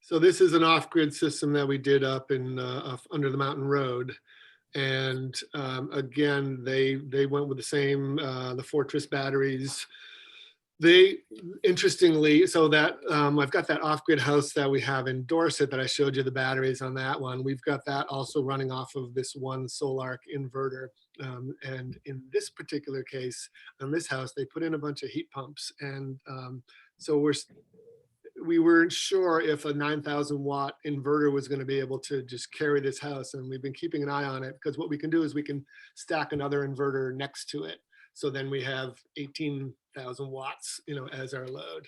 So this is an off-grid system that we did up in under the mountain road. And again, they went with the same, the Fortress batteries. They, interestingly, so that I've got that off-grid house that we have in Dorset that I showed you the batteries on that one. We've got that also running off of this one Solarc inverter. And in this particular case, on this house, they put in a bunch of heat pumps. And so we weren't sure if a 9,000 watt inverter was going to be able to just carry this house. And we've been keeping an eye on it, because what we can do is we can stack another inverter next to it. So then we have 18,000 watts, as our load.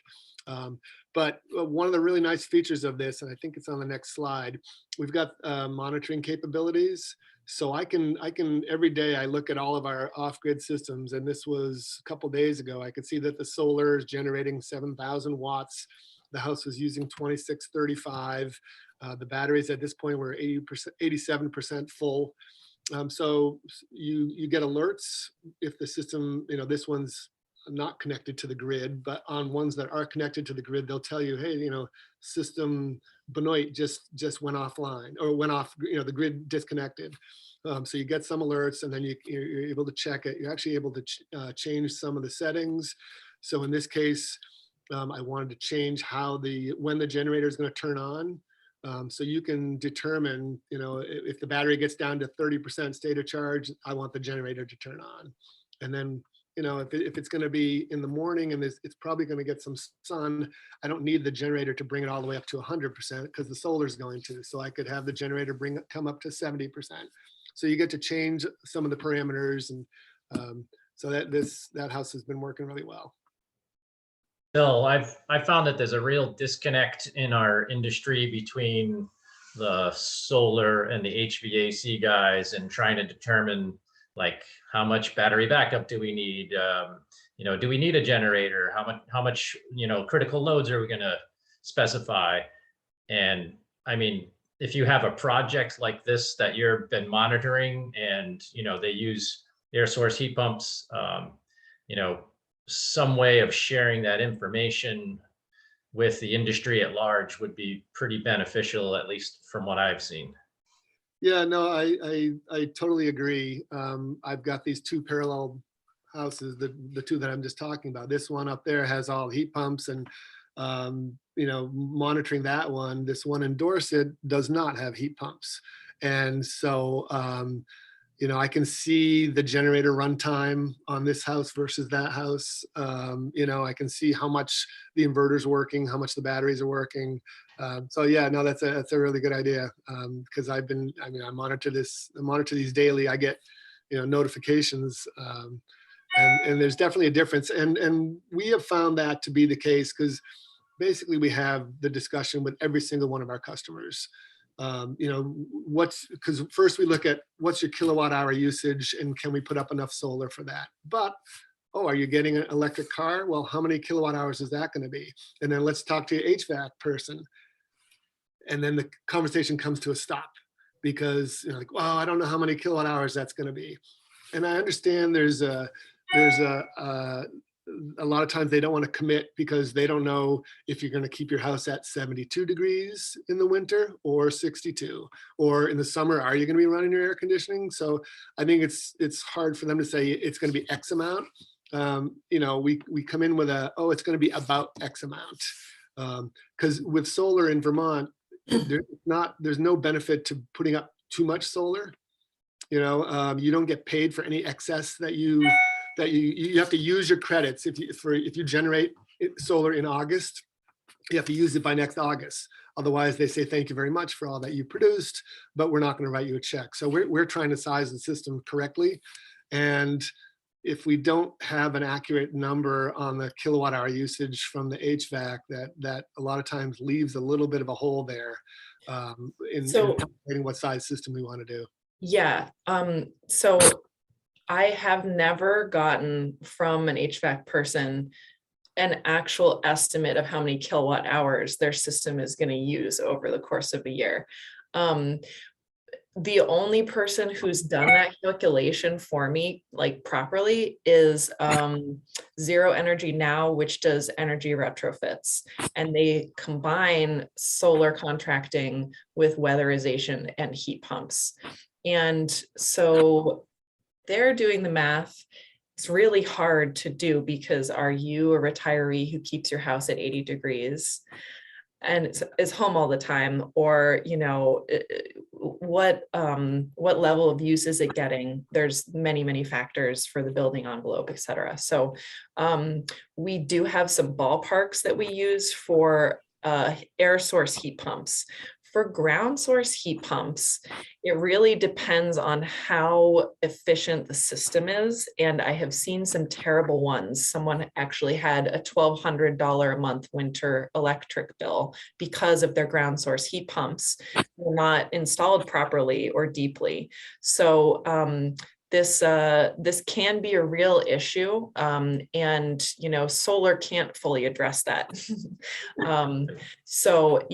But one of the really nice features of this, and I think it's on the next slide, we've got monitoring capabilities. So I can every day I look at all of our off-grid systems, and this was a couple days ago. I could see that the solar is generating 7,000 watts. The house was using 2635. The batteries at this point were 87% full. So you get alerts if the system, this one's not connected to the grid, but on ones that are connected to the grid, they'll tell you, hey, system Benoit just went offline or went off, the grid disconnected. So you get some alerts, and then you're able to check it. You're actually able to change some of the settings. So in this case, I wanted to change when the generator is going to turn on. So you can determine, if the battery gets down to 30% state of charge, I want the generator to turn on. And then, if it's going to be in the morning and it's probably going to get some sun, I don't need the generator to bring it all the way up to 100% because the solar is going to. So I could have the generator come up to 70%. So you get to change some of the parameters, and so that house has been working really well. Bill, I found that there's a real disconnect in our industry between the solar and the HVAC guys and trying to determine like how much battery backup do we need? Do we need a generator? How much critical loads are we going to specify? And I mean, if you have a project like this that you've been monitoring, and they use air source heat pumps, some way of sharing that information with the industry at large would be pretty beneficial, at least from what I've seen. Yeah, no, I totally agree. I've got these two parallel houses, the two that I'm just talking about. This one up there has all heat pumps, and monitoring that one. This one in Dorset does not have heat pumps, and so I can see the generator runtime on this house versus that house. I can see how much the inverter's working, how much the batteries are working. So yeah, no, that's a really good idea. Because I monitor these daily. I get, notifications, and there's definitely a difference. And we have found that to be the case because basically we have the discussion with every single one of our customers. Because first we look at what's your kilowatt hour usage and can we put up enough solar for that? But, are you getting an electric car? Well, how many kilowatt hours is that going to be? And then let's talk to your HVAC person. And then the conversation comes to a stop because I don't know how many kilowatt hours that's going to be. And I understand there's a lot of times they don't want to commit because they don't know if you're going to keep your house at 72 degrees in the winter or 62, or in the summer, are you going to be running your air conditioning? So I think it's hard for them to say it's going to be X amount. We come in with it's going to be about X amount. Because with solar in Vermont, there's no benefit to putting up too much solar. You don't get paid for any excess that you have to use your credits. If you generate solar in August, you have to use it by next August. Otherwise, they say, thank you very much for all that you produced, but we're not going to write you a check. So we're trying to size the system correctly. And if we don't have an accurate number on the kilowatt hour usage from the HVAC, that a lot of times leaves a little bit of a hole there in calculating what size system we want to do. Yeah. So I have never gotten from an HVAC person an actual estimate of how many kilowatt hours their system is going to use over the course of a year. The only person who's done that calculation for me, like properly, is Zero Energy Now, which does energy retrofits, and they combine solar contracting with weatherization and heat pumps. And so they're doing the math. It's really hard to do because are you a retiree who keeps your house at 80 degrees and is home all the time? Or, what level of use is it getting? There's many factors for the building envelope, et cetera. So we do have some ballparks that we use for air source heat pumps. For ground source heat pumps, it really depends on how efficient the system is. And I have seen some terrible ones. Someone actually had a $1,200 a month winter electric bill because of their ground source heat pumps were not installed properly or deeply. So this can be a real issue, and solar can't fully address that. So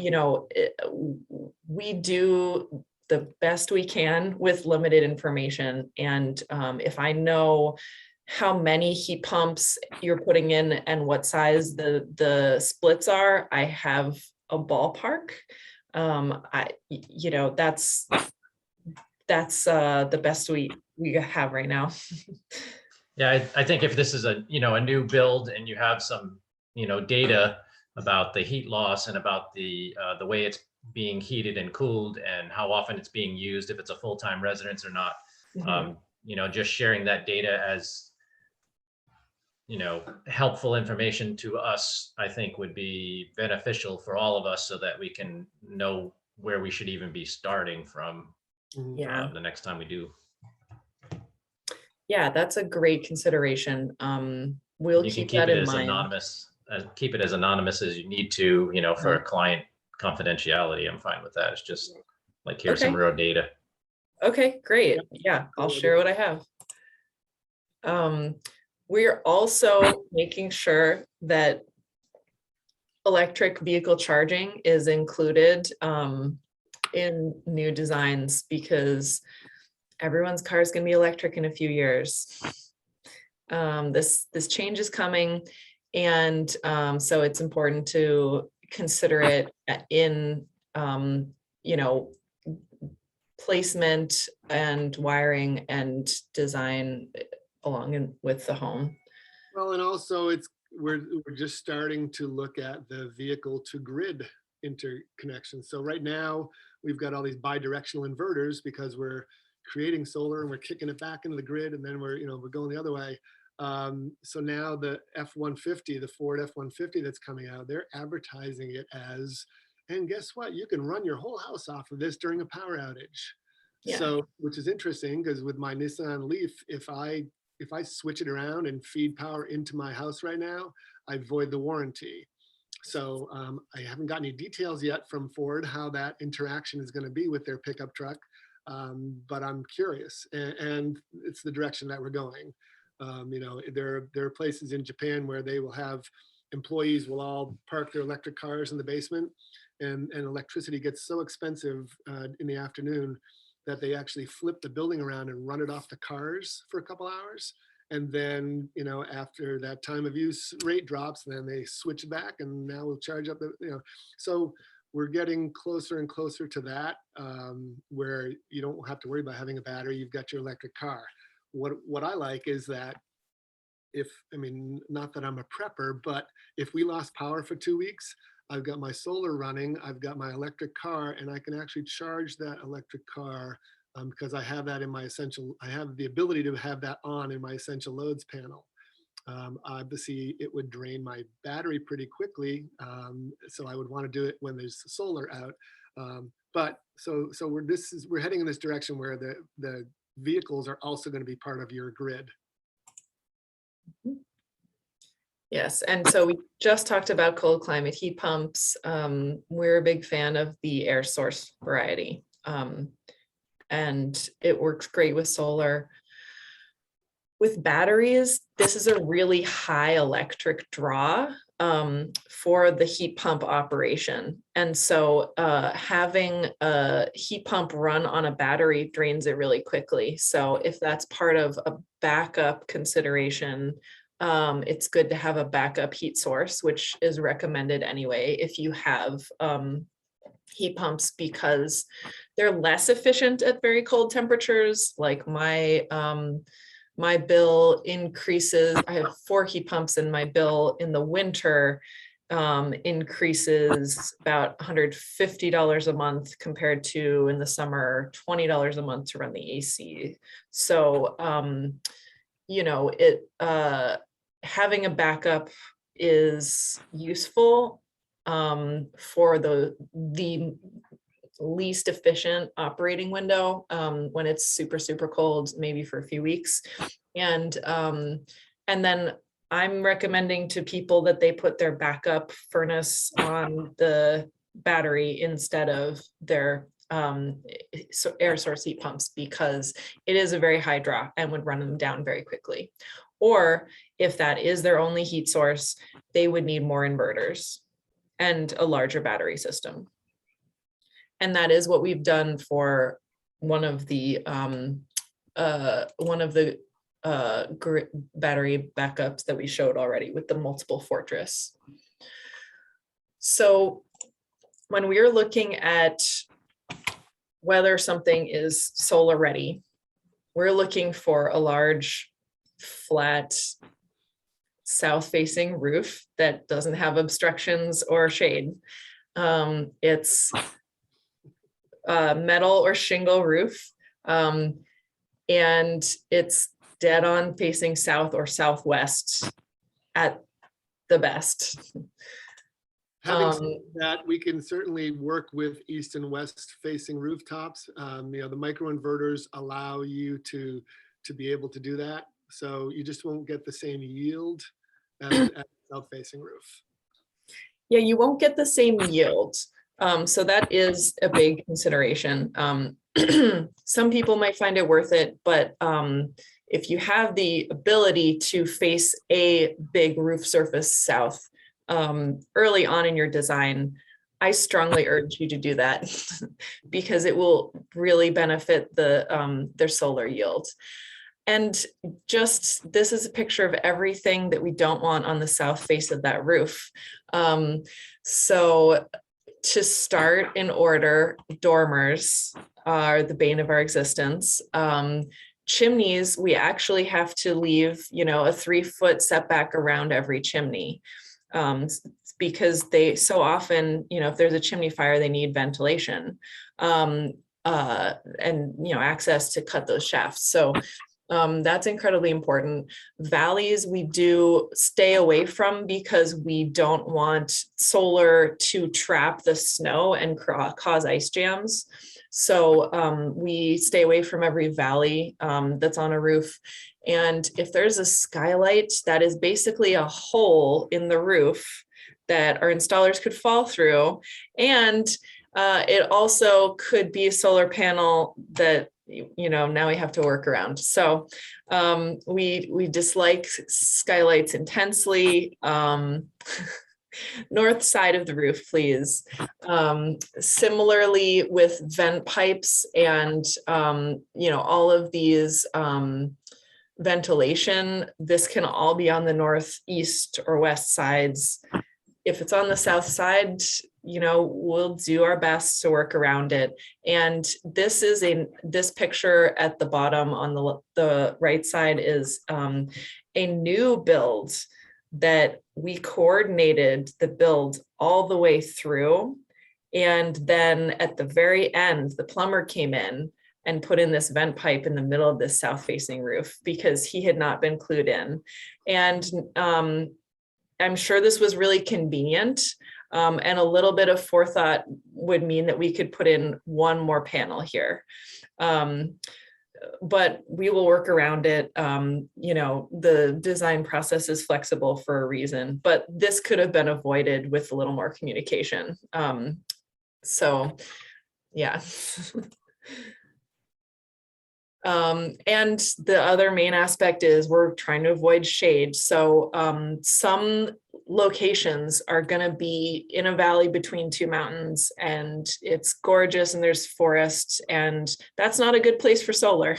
we do the best we can with limited information, and if I know how many heat pumps you're putting in and what size the splits are, I have a ballpark. that's the best we have right now. Yeah, I think if this is a new build and you have some, data about the heat loss and about the way it's being heated and cooled and how often it's being used, if it's a full-time residence or not, just sharing that data as, helpful information to us, I think would be beneficial for all of us so that we can know where we should even be starting from Yeah. the next time we do. Yeah, that's a great consideration. We'll You can keep keep that it in as mind. anonymous, keep it as anonymous as you need to, for client confidentiality. I'm fine with that. It's just like, here's some Okay. raw data. Okay, great. Yeah, I'll share what I have. We're also making sure that electric vehicle charging is included in new designs, because everyone's car is going to be electric in a few years. This change is coming, and so it's important to consider it in placement and wiring and design along with the home. Well, and also we're just starting to look at the vehicle to grid interconnection. So right now we've got all these bi-directional inverters because we're creating solar and we're kicking it back into the grid, and then we're going the other way. So now the F-150, the Ford F-150 that's coming out, they're advertising it as, and guess what? You can run your whole house off of this during a power outage. Yeah. So, which is interesting because with my Nissan Leaf, if I switch it around and feed power into my house right now, I void the warranty. So I haven't got any details yet from Ford how that interaction is going to be with their pickup truck, but I'm curious, and it's the direction that we're going. There are places in Japan where they will have employees will all park their electric cars in the basement, and electricity gets so expensive in the afternoon that they actually flip the building around and run it off the cars for a couple hours. And then, after that time of use rate drops, then they switch back and now we'll charge up so we're getting closer and closer to that, where you don't have to worry about having a battery. You've got your electric car. What I like is that not that I'm a prepper, but if we lost power for 2 weeks, I've got my solar running, I've got my electric car, and I can actually charge that electric car because I have that in my I have the ability to have that on in my essential loads panel. Obviously, it would drain my battery pretty quickly, so I would want to do it when there's solar out. But we're heading in this direction where the vehicles are also going to be part of your grid. Yes, and so we just talked about cold climate heat pumps. We're a big fan of the air source variety, and it works great with solar. With batteries, this is a really high electric draw for the heat pump operation. And so having a heat pump run on a battery drains it really quickly. So if that's part of a backup consideration, it's good to have a backup heat source, which is recommended anyway if you have heat pumps, because they're less efficient at very cold temperatures. Like my bill increases. I have 4 heat pumps, and my bill in the winter increases about $150 a month compared to in the summer $20 a month to run the AC. So having a backup is useful for the least efficient operating window when it's super cold, maybe for a few weeks. And then I'm recommending to people that they put their backup furnace on the battery instead of their air source heat pumps, because it is a very high draw and would run them down very quickly. Or if that is their only heat source, they would need more inverters and a larger battery system. And that is what we've done for one of the battery backups that we showed already with the multiple fortress. So when we're looking at whether something is solar ready, we're looking for a large, flat, south-facing roof that doesn't have obstructions or shade. It's a metal or shingle roof, and it's dead on facing south or southwest at the best. Having said that, we can certainly work with east and west facing rooftops. The microinverters allow you to be able to do that. So you just won't get the same yield as a south facing roof. Yeah, you won't get the same yield. So that is a big consideration. Some people might find it worth it, but if you have the ability to face a big roof surface south, early on in your design, I strongly urge you to do that because it will really benefit their solar yield. And just, this is a picture of everything that we don't want on the south face of that roof. So to start in order, dormers are the bane of our existence. Chimneys, we actually have to leave, a 3-foot setback around every chimney. Because they so often, if there's a chimney fire, they need ventilation and, access to cut those shafts. So that's incredibly important. Valleys, we do stay away from because we don't want solar to trap the snow and cause ice jams. So we stay away from every valley that's on a roof. And if there's a skylight, that is basically a hole in the roof that our installers could fall through. And it also could be a solar panel that, now we have to work around. So we dislike skylights intensely. North side of the roof, please. Similarly with vent pipes and, all of these ventilation, this can all be on the northeast or west sides. If it's on the south side, we'll do our best to work around it. And this picture at the bottom on the right side is a new build that we coordinated the build all the way through. And then at the very end, the plumber came in and put in this vent pipe in the middle of this south facing roof because he had not been clued in. And I'm sure this was really convenient. And a little bit of forethought would mean that we could put in one more panel here. But we will work around it. The design process is flexible for a reason, but this could have been avoided with a little more communication. So yeah. And the other main aspect is we're trying to avoid shade. So some locations are going to be in a valley between two mountains and it's gorgeous and there's forests, and that's not a good place for solar.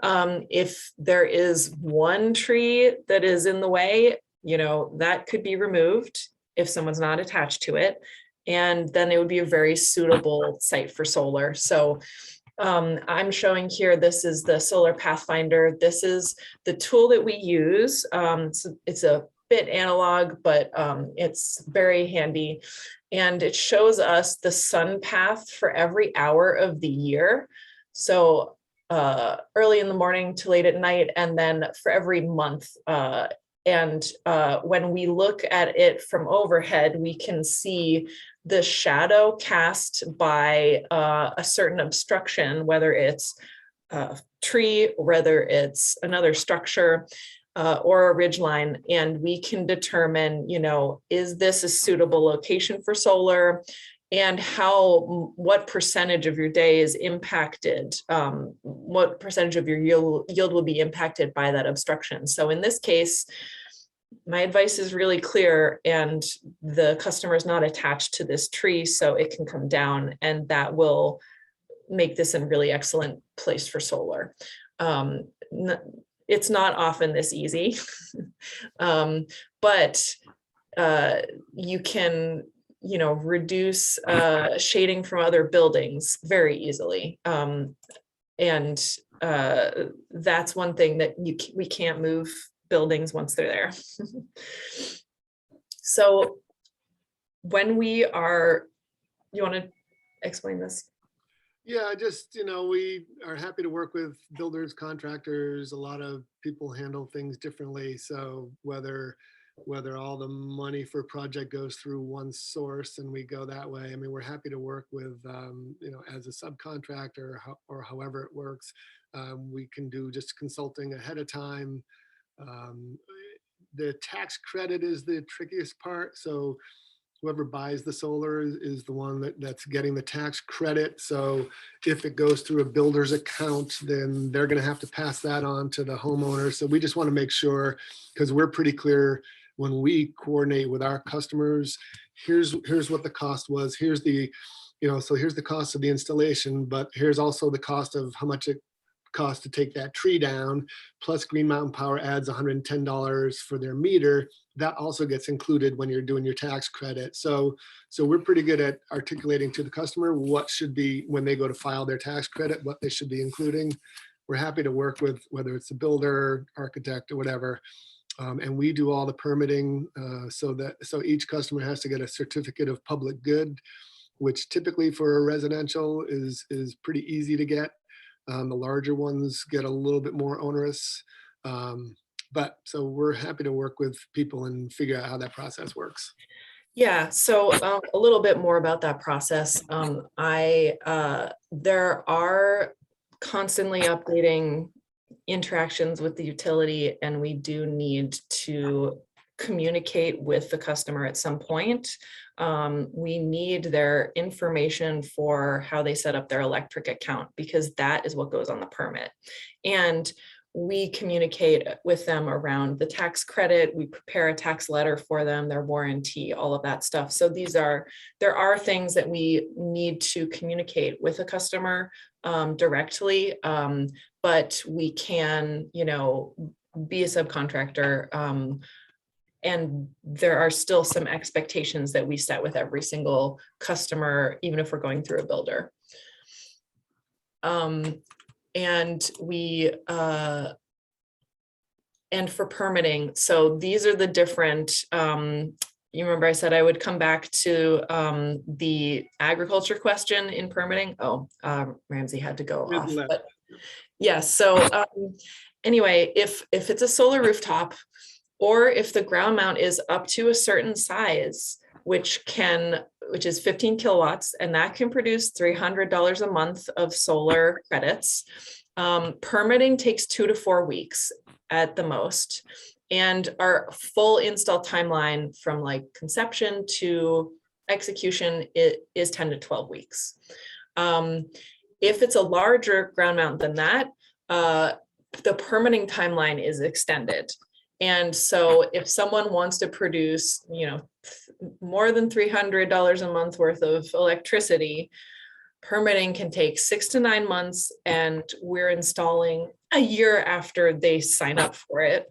If there is one tree that is in the way, that could be removed if someone's not attached to it. And then it would be a very suitable site for solar. So I'm showing here, this is the Solar Pathfinder. This is the tool that we use. So it's a bit analog, but it's very handy. And it shows us the sun path for every hour of the year. So early in the morning to late at night, and then for every month. And when we look at it from overhead, we can see the shadow cast by a certain obstruction, whether it's a tree, whether it's another structure or a ridgeline, and we can determine, is this a suitable location for solar, and what percentage of your day is impacted, what percentage of your yield will be impacted by that obstruction. So in this case, my advice is really clear, and the customer is not attached to this tree, so it can come down, and that will make this a really excellent place for solar. It's not often this easy, but you can reduce shading from other buildings very easily. And that's one thing that we can't move buildings once they're there. So when we are, you want to explain this? Yeah, just, we are happy to work with builders, contractors. A lot of people handle things differently. So whether all the money for a project goes through one source and we go that way, I mean, we're happy to work with, as a subcontractor or however it works. We can do just consulting ahead of time. The tax credit is the trickiest part. So whoever buys the solar is the one that's getting the tax credit. So if it goes through a builder's account, then they're going to have to pass that on to the homeowner. So we just want to make sure, because we're pretty clear when we coordinate with our customers, here's what the cost was. Here's the, so here's the cost of the installation, but here's also the cost of how much it costs to take that tree down. Plus Green Mountain Power adds $110 for their meter. That also gets included when you're doing your tax credit. So we're pretty good at articulating to the customer what should be, when they go to file their tax credit, what they should be including. We're happy to work with whether it's a builder, architect, or whatever. And we do all the permitting so each customer has to get a certificate of public good, which typically for a residential is pretty easy to get. The larger ones get a little bit more onerous. But so we're happy to work with people and figure out how that process works. Yeah, so a little bit more about that process. There are constantly updating interactions with the utility, and we do need to communicate with the customer at some point. We need their information for how they set up their electric account, because that is what goes on the permit. And we communicate with them around the tax credit. We prepare a tax letter for them, their warranty, all of that stuff. So there are things that we need to communicate with a customer directly, but we can, be a subcontractor. And there are still some expectations that we set with every single customer, even if we're going through a builder. And and for permitting, so these are the different, you remember I said I would come back to the agriculture question in permitting. Ramsey had to go off, but yeah, so anyway, if it's a solar rooftop, or if the ground mount is up to a certain size, which is 15 kilowatts, and that can produce $300 a month of solar credits. Permitting takes 2 to 4 weeks at the most. And our full install timeline from like conception to execution is 10 to 12 weeks. If it's a larger ground mount than that, the permitting timeline is extended. And so if someone wants to produce, more than $300 a month worth of electricity, permitting can take 6 to 9 months, and we're installing a year after they sign up for it.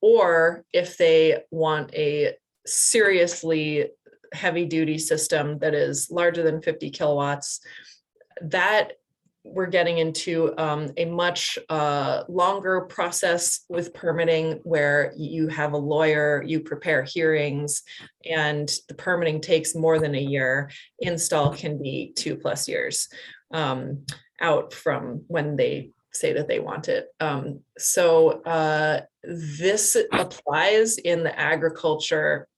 Or if they want a seriously heavy duty system that is larger than 50 kilowatts, that we're getting into a much longer process with permitting, where you have a lawyer, you prepare hearings, and the permitting takes more than a year. Install can be 2+ years out from when they say that they want it. So this applies in the agriculture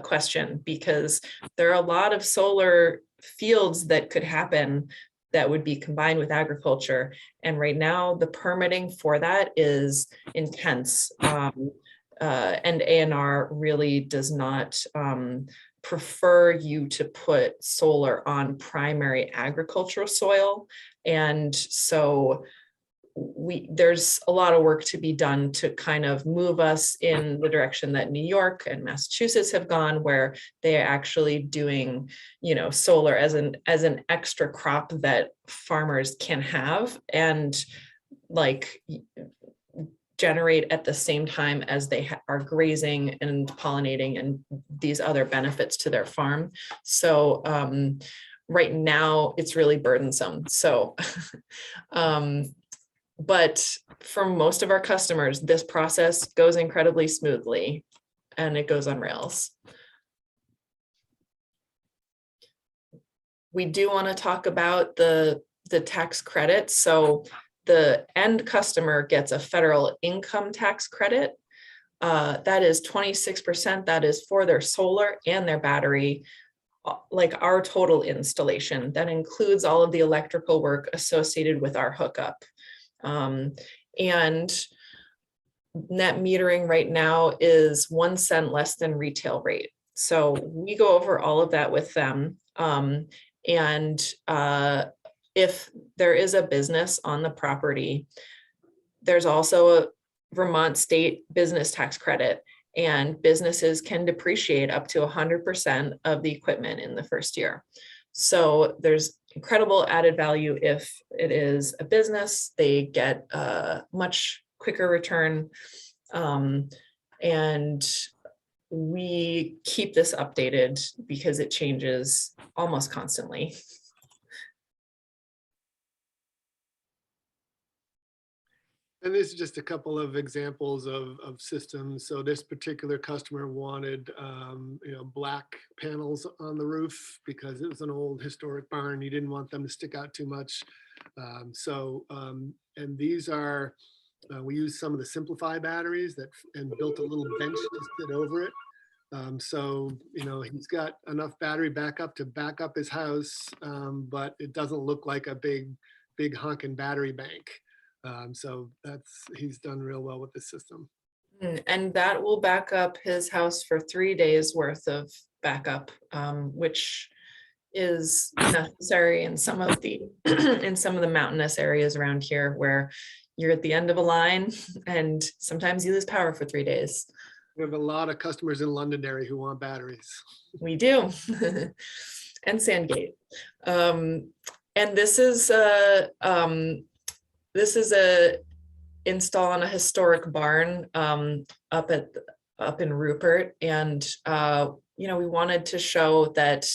question, because there are a lot of solar fields that could happen that would be combined with agriculture. And right now the permitting for that is intense. And ANR really does not prefer you to put solar on primary agricultural soil. And so there's a lot of work to be done to kind of move us in the direction that New York and Massachusetts have gone, where they are actually doing, solar as an extra crop that farmers can have. And like, generate at the same time as they are grazing and pollinating and these other benefits to their farm. So right now it's really burdensome. So, but for most of our customers, this process goes incredibly smoothly and it goes on rails. We do want to talk about the tax credit. So the end customer gets a federal income tax credit. That is 26%. That is for their solar and their battery, like our total installation. That includes all of the electrical work associated with our hookup. And net metering right now is 1 cent less than retail rate. So we go over all of that with them. If there is a business on the property, there's also a Vermont state business tax credit, and businesses can depreciate up to 100% of the equipment in the first year. So there's incredible added value if it is a business. They get a much quicker return, and we keep this updated because it changes almost constantly. And this is just a couple of examples of systems. So this particular customer wanted, black panels on the roof because it was an old historic barn. He didn't want them to stick out too much. And these are, we use some of the Simplify batteries and built a little bench to sit over it. He's got enough battery backup to back up his house, but it doesn't look like a big honking battery bank. He's done real well with this system. And that will back up his house for 3 days worth of backup, which is necessary in some of the mountainous areas around here where you're at the end of a line and sometimes you lose power for 3 days. We have a lot of customers in Londonderry who want batteries. We do. And Sandgate. And this is a install on a historic barn up in Rupert. And, we wanted to show that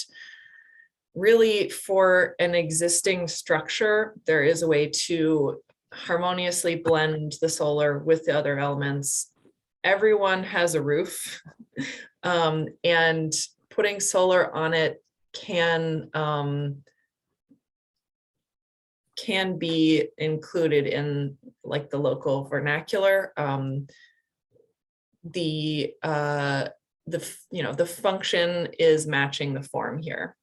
really for an existing structure, there is a way to harmoniously blend the solar with the other elements. Everyone has a roof, and putting solar on it can be included in like the local vernacular. The function is matching the form here.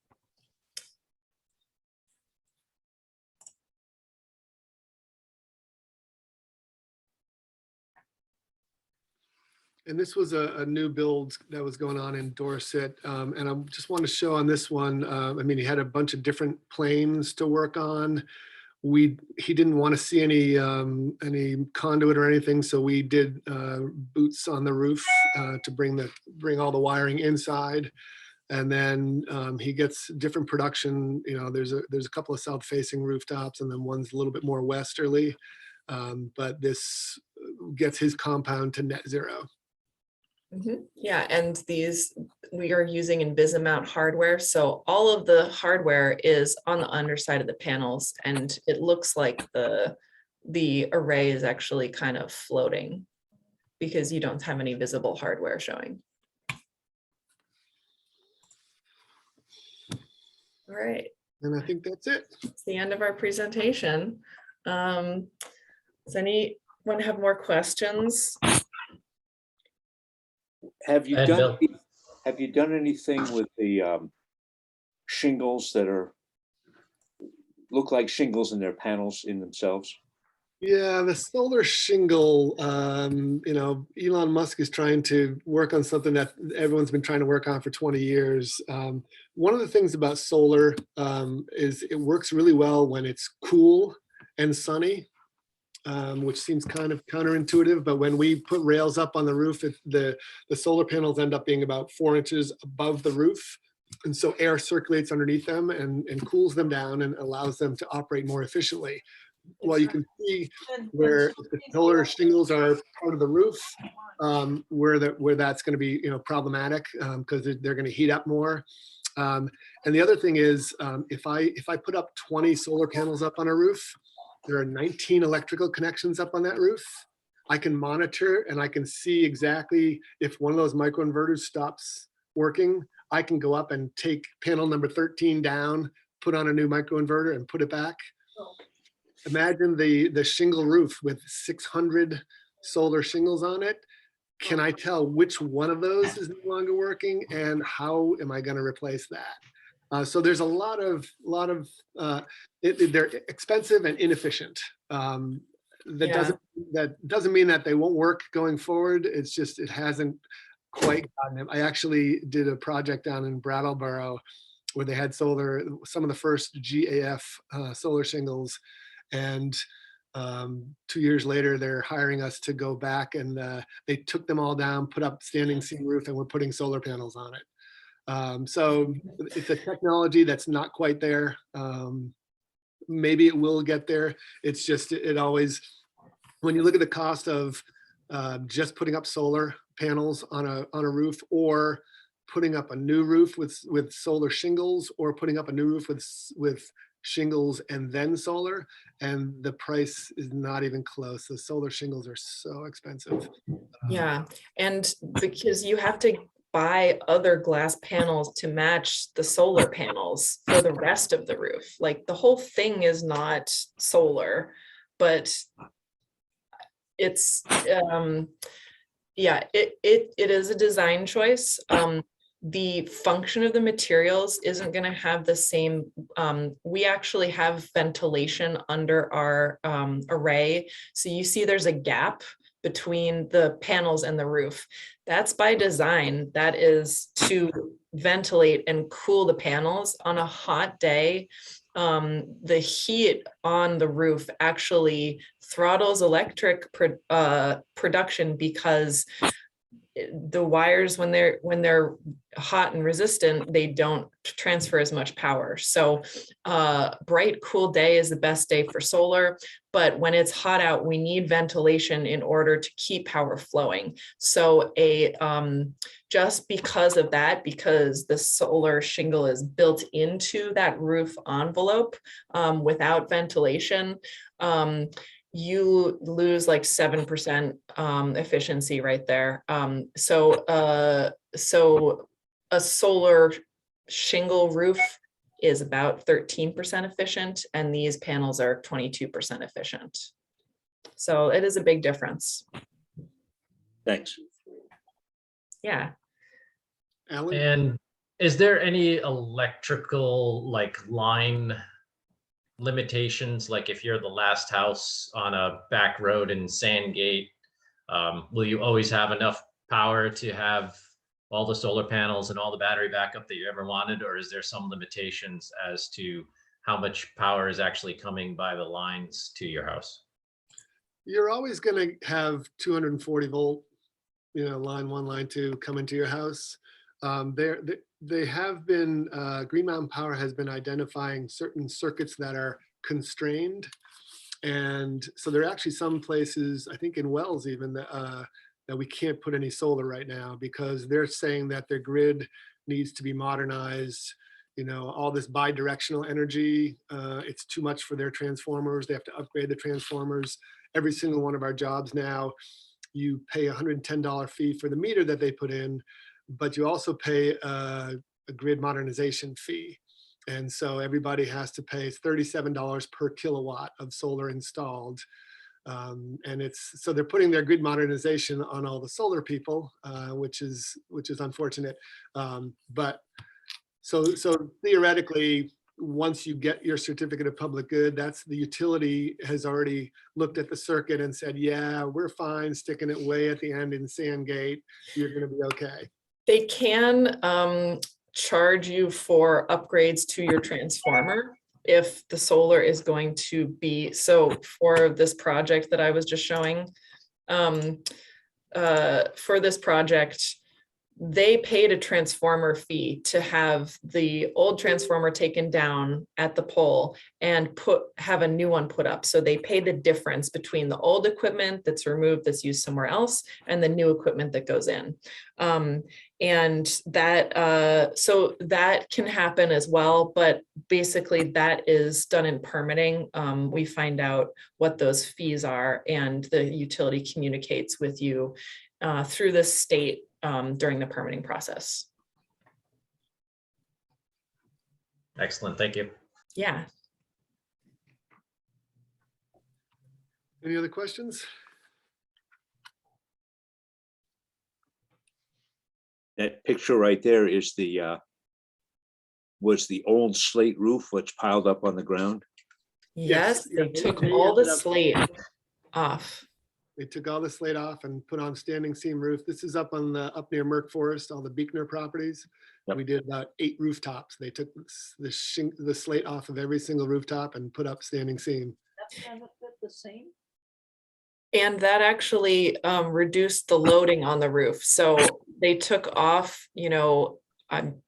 And this was a new build that was going on in Dorset. And I just want to show on this one, he had a bunch of different planes to work on. He didn't want to see any conduit or anything, so we did boots on the roof to bring all the wiring inside. And then he gets different production. There's a couple of south-facing rooftops, and then one's a little bit more westerly. But this gets his compound to net zero. Mm-hmm. Yeah, and these we are using Invisimount hardware. So all of the hardware is on the underside of the panels, and it looks like the array is actually kind of floating because you don't have any visible hardware showing. All right. And I think that's it. It's the end of our presentation. Does anyone have more questions? Have you And done Bill. anything with the shingles that look like shingles in their panels in themselves? Yeah, the solar shingle, Elon Musk is trying to work on something that everyone's been trying to work on for 20 years. One of the things about solar is it works really well when it's cool and sunny, which seems kind of counterintuitive, but when we put rails up on the roof, the solar panels end up being about 4 inches above the roof. And so air circulates underneath them and cools them down and allows them to operate more efficiently. well, you can see where the solar shingles are part of the roof, where that's going to be, problematic because they're going to heat up more. And the other thing is, if I put up 20 solar panels up on a roof, there are 19 electrical connections up on that roof. I can monitor and I can see exactly if one of those microinverters stops working. I can go up and take panel number 13 down, put on a new microinverter and put it back. Imagine the shingle roof with 600 solar shingles on it. Can I tell which one of those is no longer working and how am I going to replace that? So there's a lot of they're expensive and inefficient. That doesn't mean that they won't work going forward. It's just it hasn't quite gotten them. I actually did a project down in Brattleboro where they had solar, some of the first GAF solar shingles, and 2 years later they're hiring us to go back and they took them all down, put up standing seam roof, and we're putting solar panels on it. So it's a technology that's not quite there. Maybe it will get there. It's just, it always, when you look at the cost of just putting up solar panels on a roof, or putting up a new roof with solar shingles, or putting up a new roof with shingles and then solar, and the price is not even close. The solar shingles are so expensive. Yeah, and because you have to buy other glass panels to match the solar panels for the rest of the roof. Like the whole thing is not solar, but it's yeah, it is a design choice. The function of the materials isn't going to have the same. We actually have ventilation under our array. So you see there's a gap between the panels and the roof. That's by design. That is to ventilate and cool the panels on a hot day. The heat on the roof actually throttles electric production, because the wires, when they're hot and resistant, they don't transfer as much power. So bright, cool day is the best day for solar. But when it's hot out, we need ventilation in order to keep power flowing. So just because of that, because the solar shingle is built into that roof envelope, without ventilation, you lose like 7% efficiency right there. So a solar shingle roof is about 13% efficient, and these panels are 22% efficient. So it is a big difference. Thanks. Yeah. Alan? And is there any electrical line limitations? Like if you're the last house on a back road in Sandgate, will you always have enough power to have all the solar panels and all the battery backup that you ever wanted? Or is there some limitations as to how much power is actually coming by the lines to your house? You're always going to have 240 volt, line 1, line 2 come into your house. They have been, Green Mountain Power has been identifying certain circuits that are constrained. And so there are actually some places, I think in Wells even, that we can't put any solar right now, because they're saying that their grid needs to be modernized. All this bi-directional energy, it's too much for their transformers. They have to upgrade the transformers. Every single one of our jobs now, you pay $110 fee for the meter that they put in, but you also pay a grid modernization fee. And so everybody has to pay $37 per kilowatt of solar installed. And so they're putting their grid modernization on all the solar people, which is unfortunate. But so theoretically, once you get your certificate of public good, that's the utility has already looked at the circuit and said, yeah, we're fine sticking it way at the end in Sandgate. You're going to be okay. They can charge you for upgrades to your transformer if the solar is going to be, so for this project that I was just showing, for this project, they paid a transformer fee to have the old transformer taken down at the pole and have a new one put up. So they pay the difference between the old equipment that's removed, that's used somewhere else, and the new equipment that goes in. And that, so that can happen as well, but basically that is done in permitting. We find out what those fees are, and the utility communicates with you through the state during the permitting process. Excellent, thank you. Yeah. Any other questions? That picture right there is was the old slate roof, what's piled up on the ground. Yes, they yeah, took they all the ended up- slate off. They took all the slate off and put on standing seam roof. This is up up near Merck Forest, all the Beekner properties. Yep. We did about 8 rooftops. They took the slate off of every single rooftop and put up standing seam. That's kind of the same. And that actually reduced the loading on the roof. So they took off, you know, I'm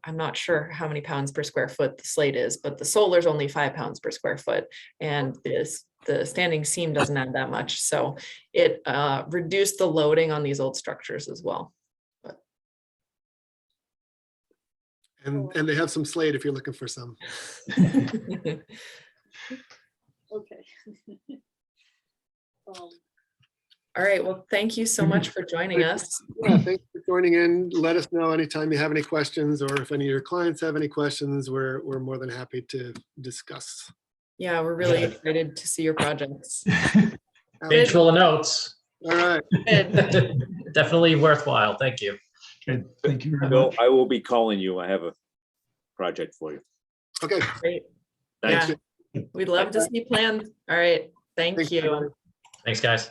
not sure how many pounds per square foot the slate is, but the solar is only 5 pounds per square foot. And the standing seam doesn't add that much. So it reduced the loading on these old structures as well. And they have some slate if you're looking for some. Okay. All right, well, thank you so much for joining us. Yeah, thanks for joining in. Let us know anytime you have any questions, or if any of your clients have any questions, we're more than happy to discuss. Yeah, we're really excited to see your projects. Page full of notes. All right. Good. Definitely worthwhile, thank you. Good, thank you very Bill, much. I will be calling you. I have a project for you. Okay. Great. Thanks. Yeah, we'd love to see plans. All right, thank Thanks, you. everybody. Thanks, guys.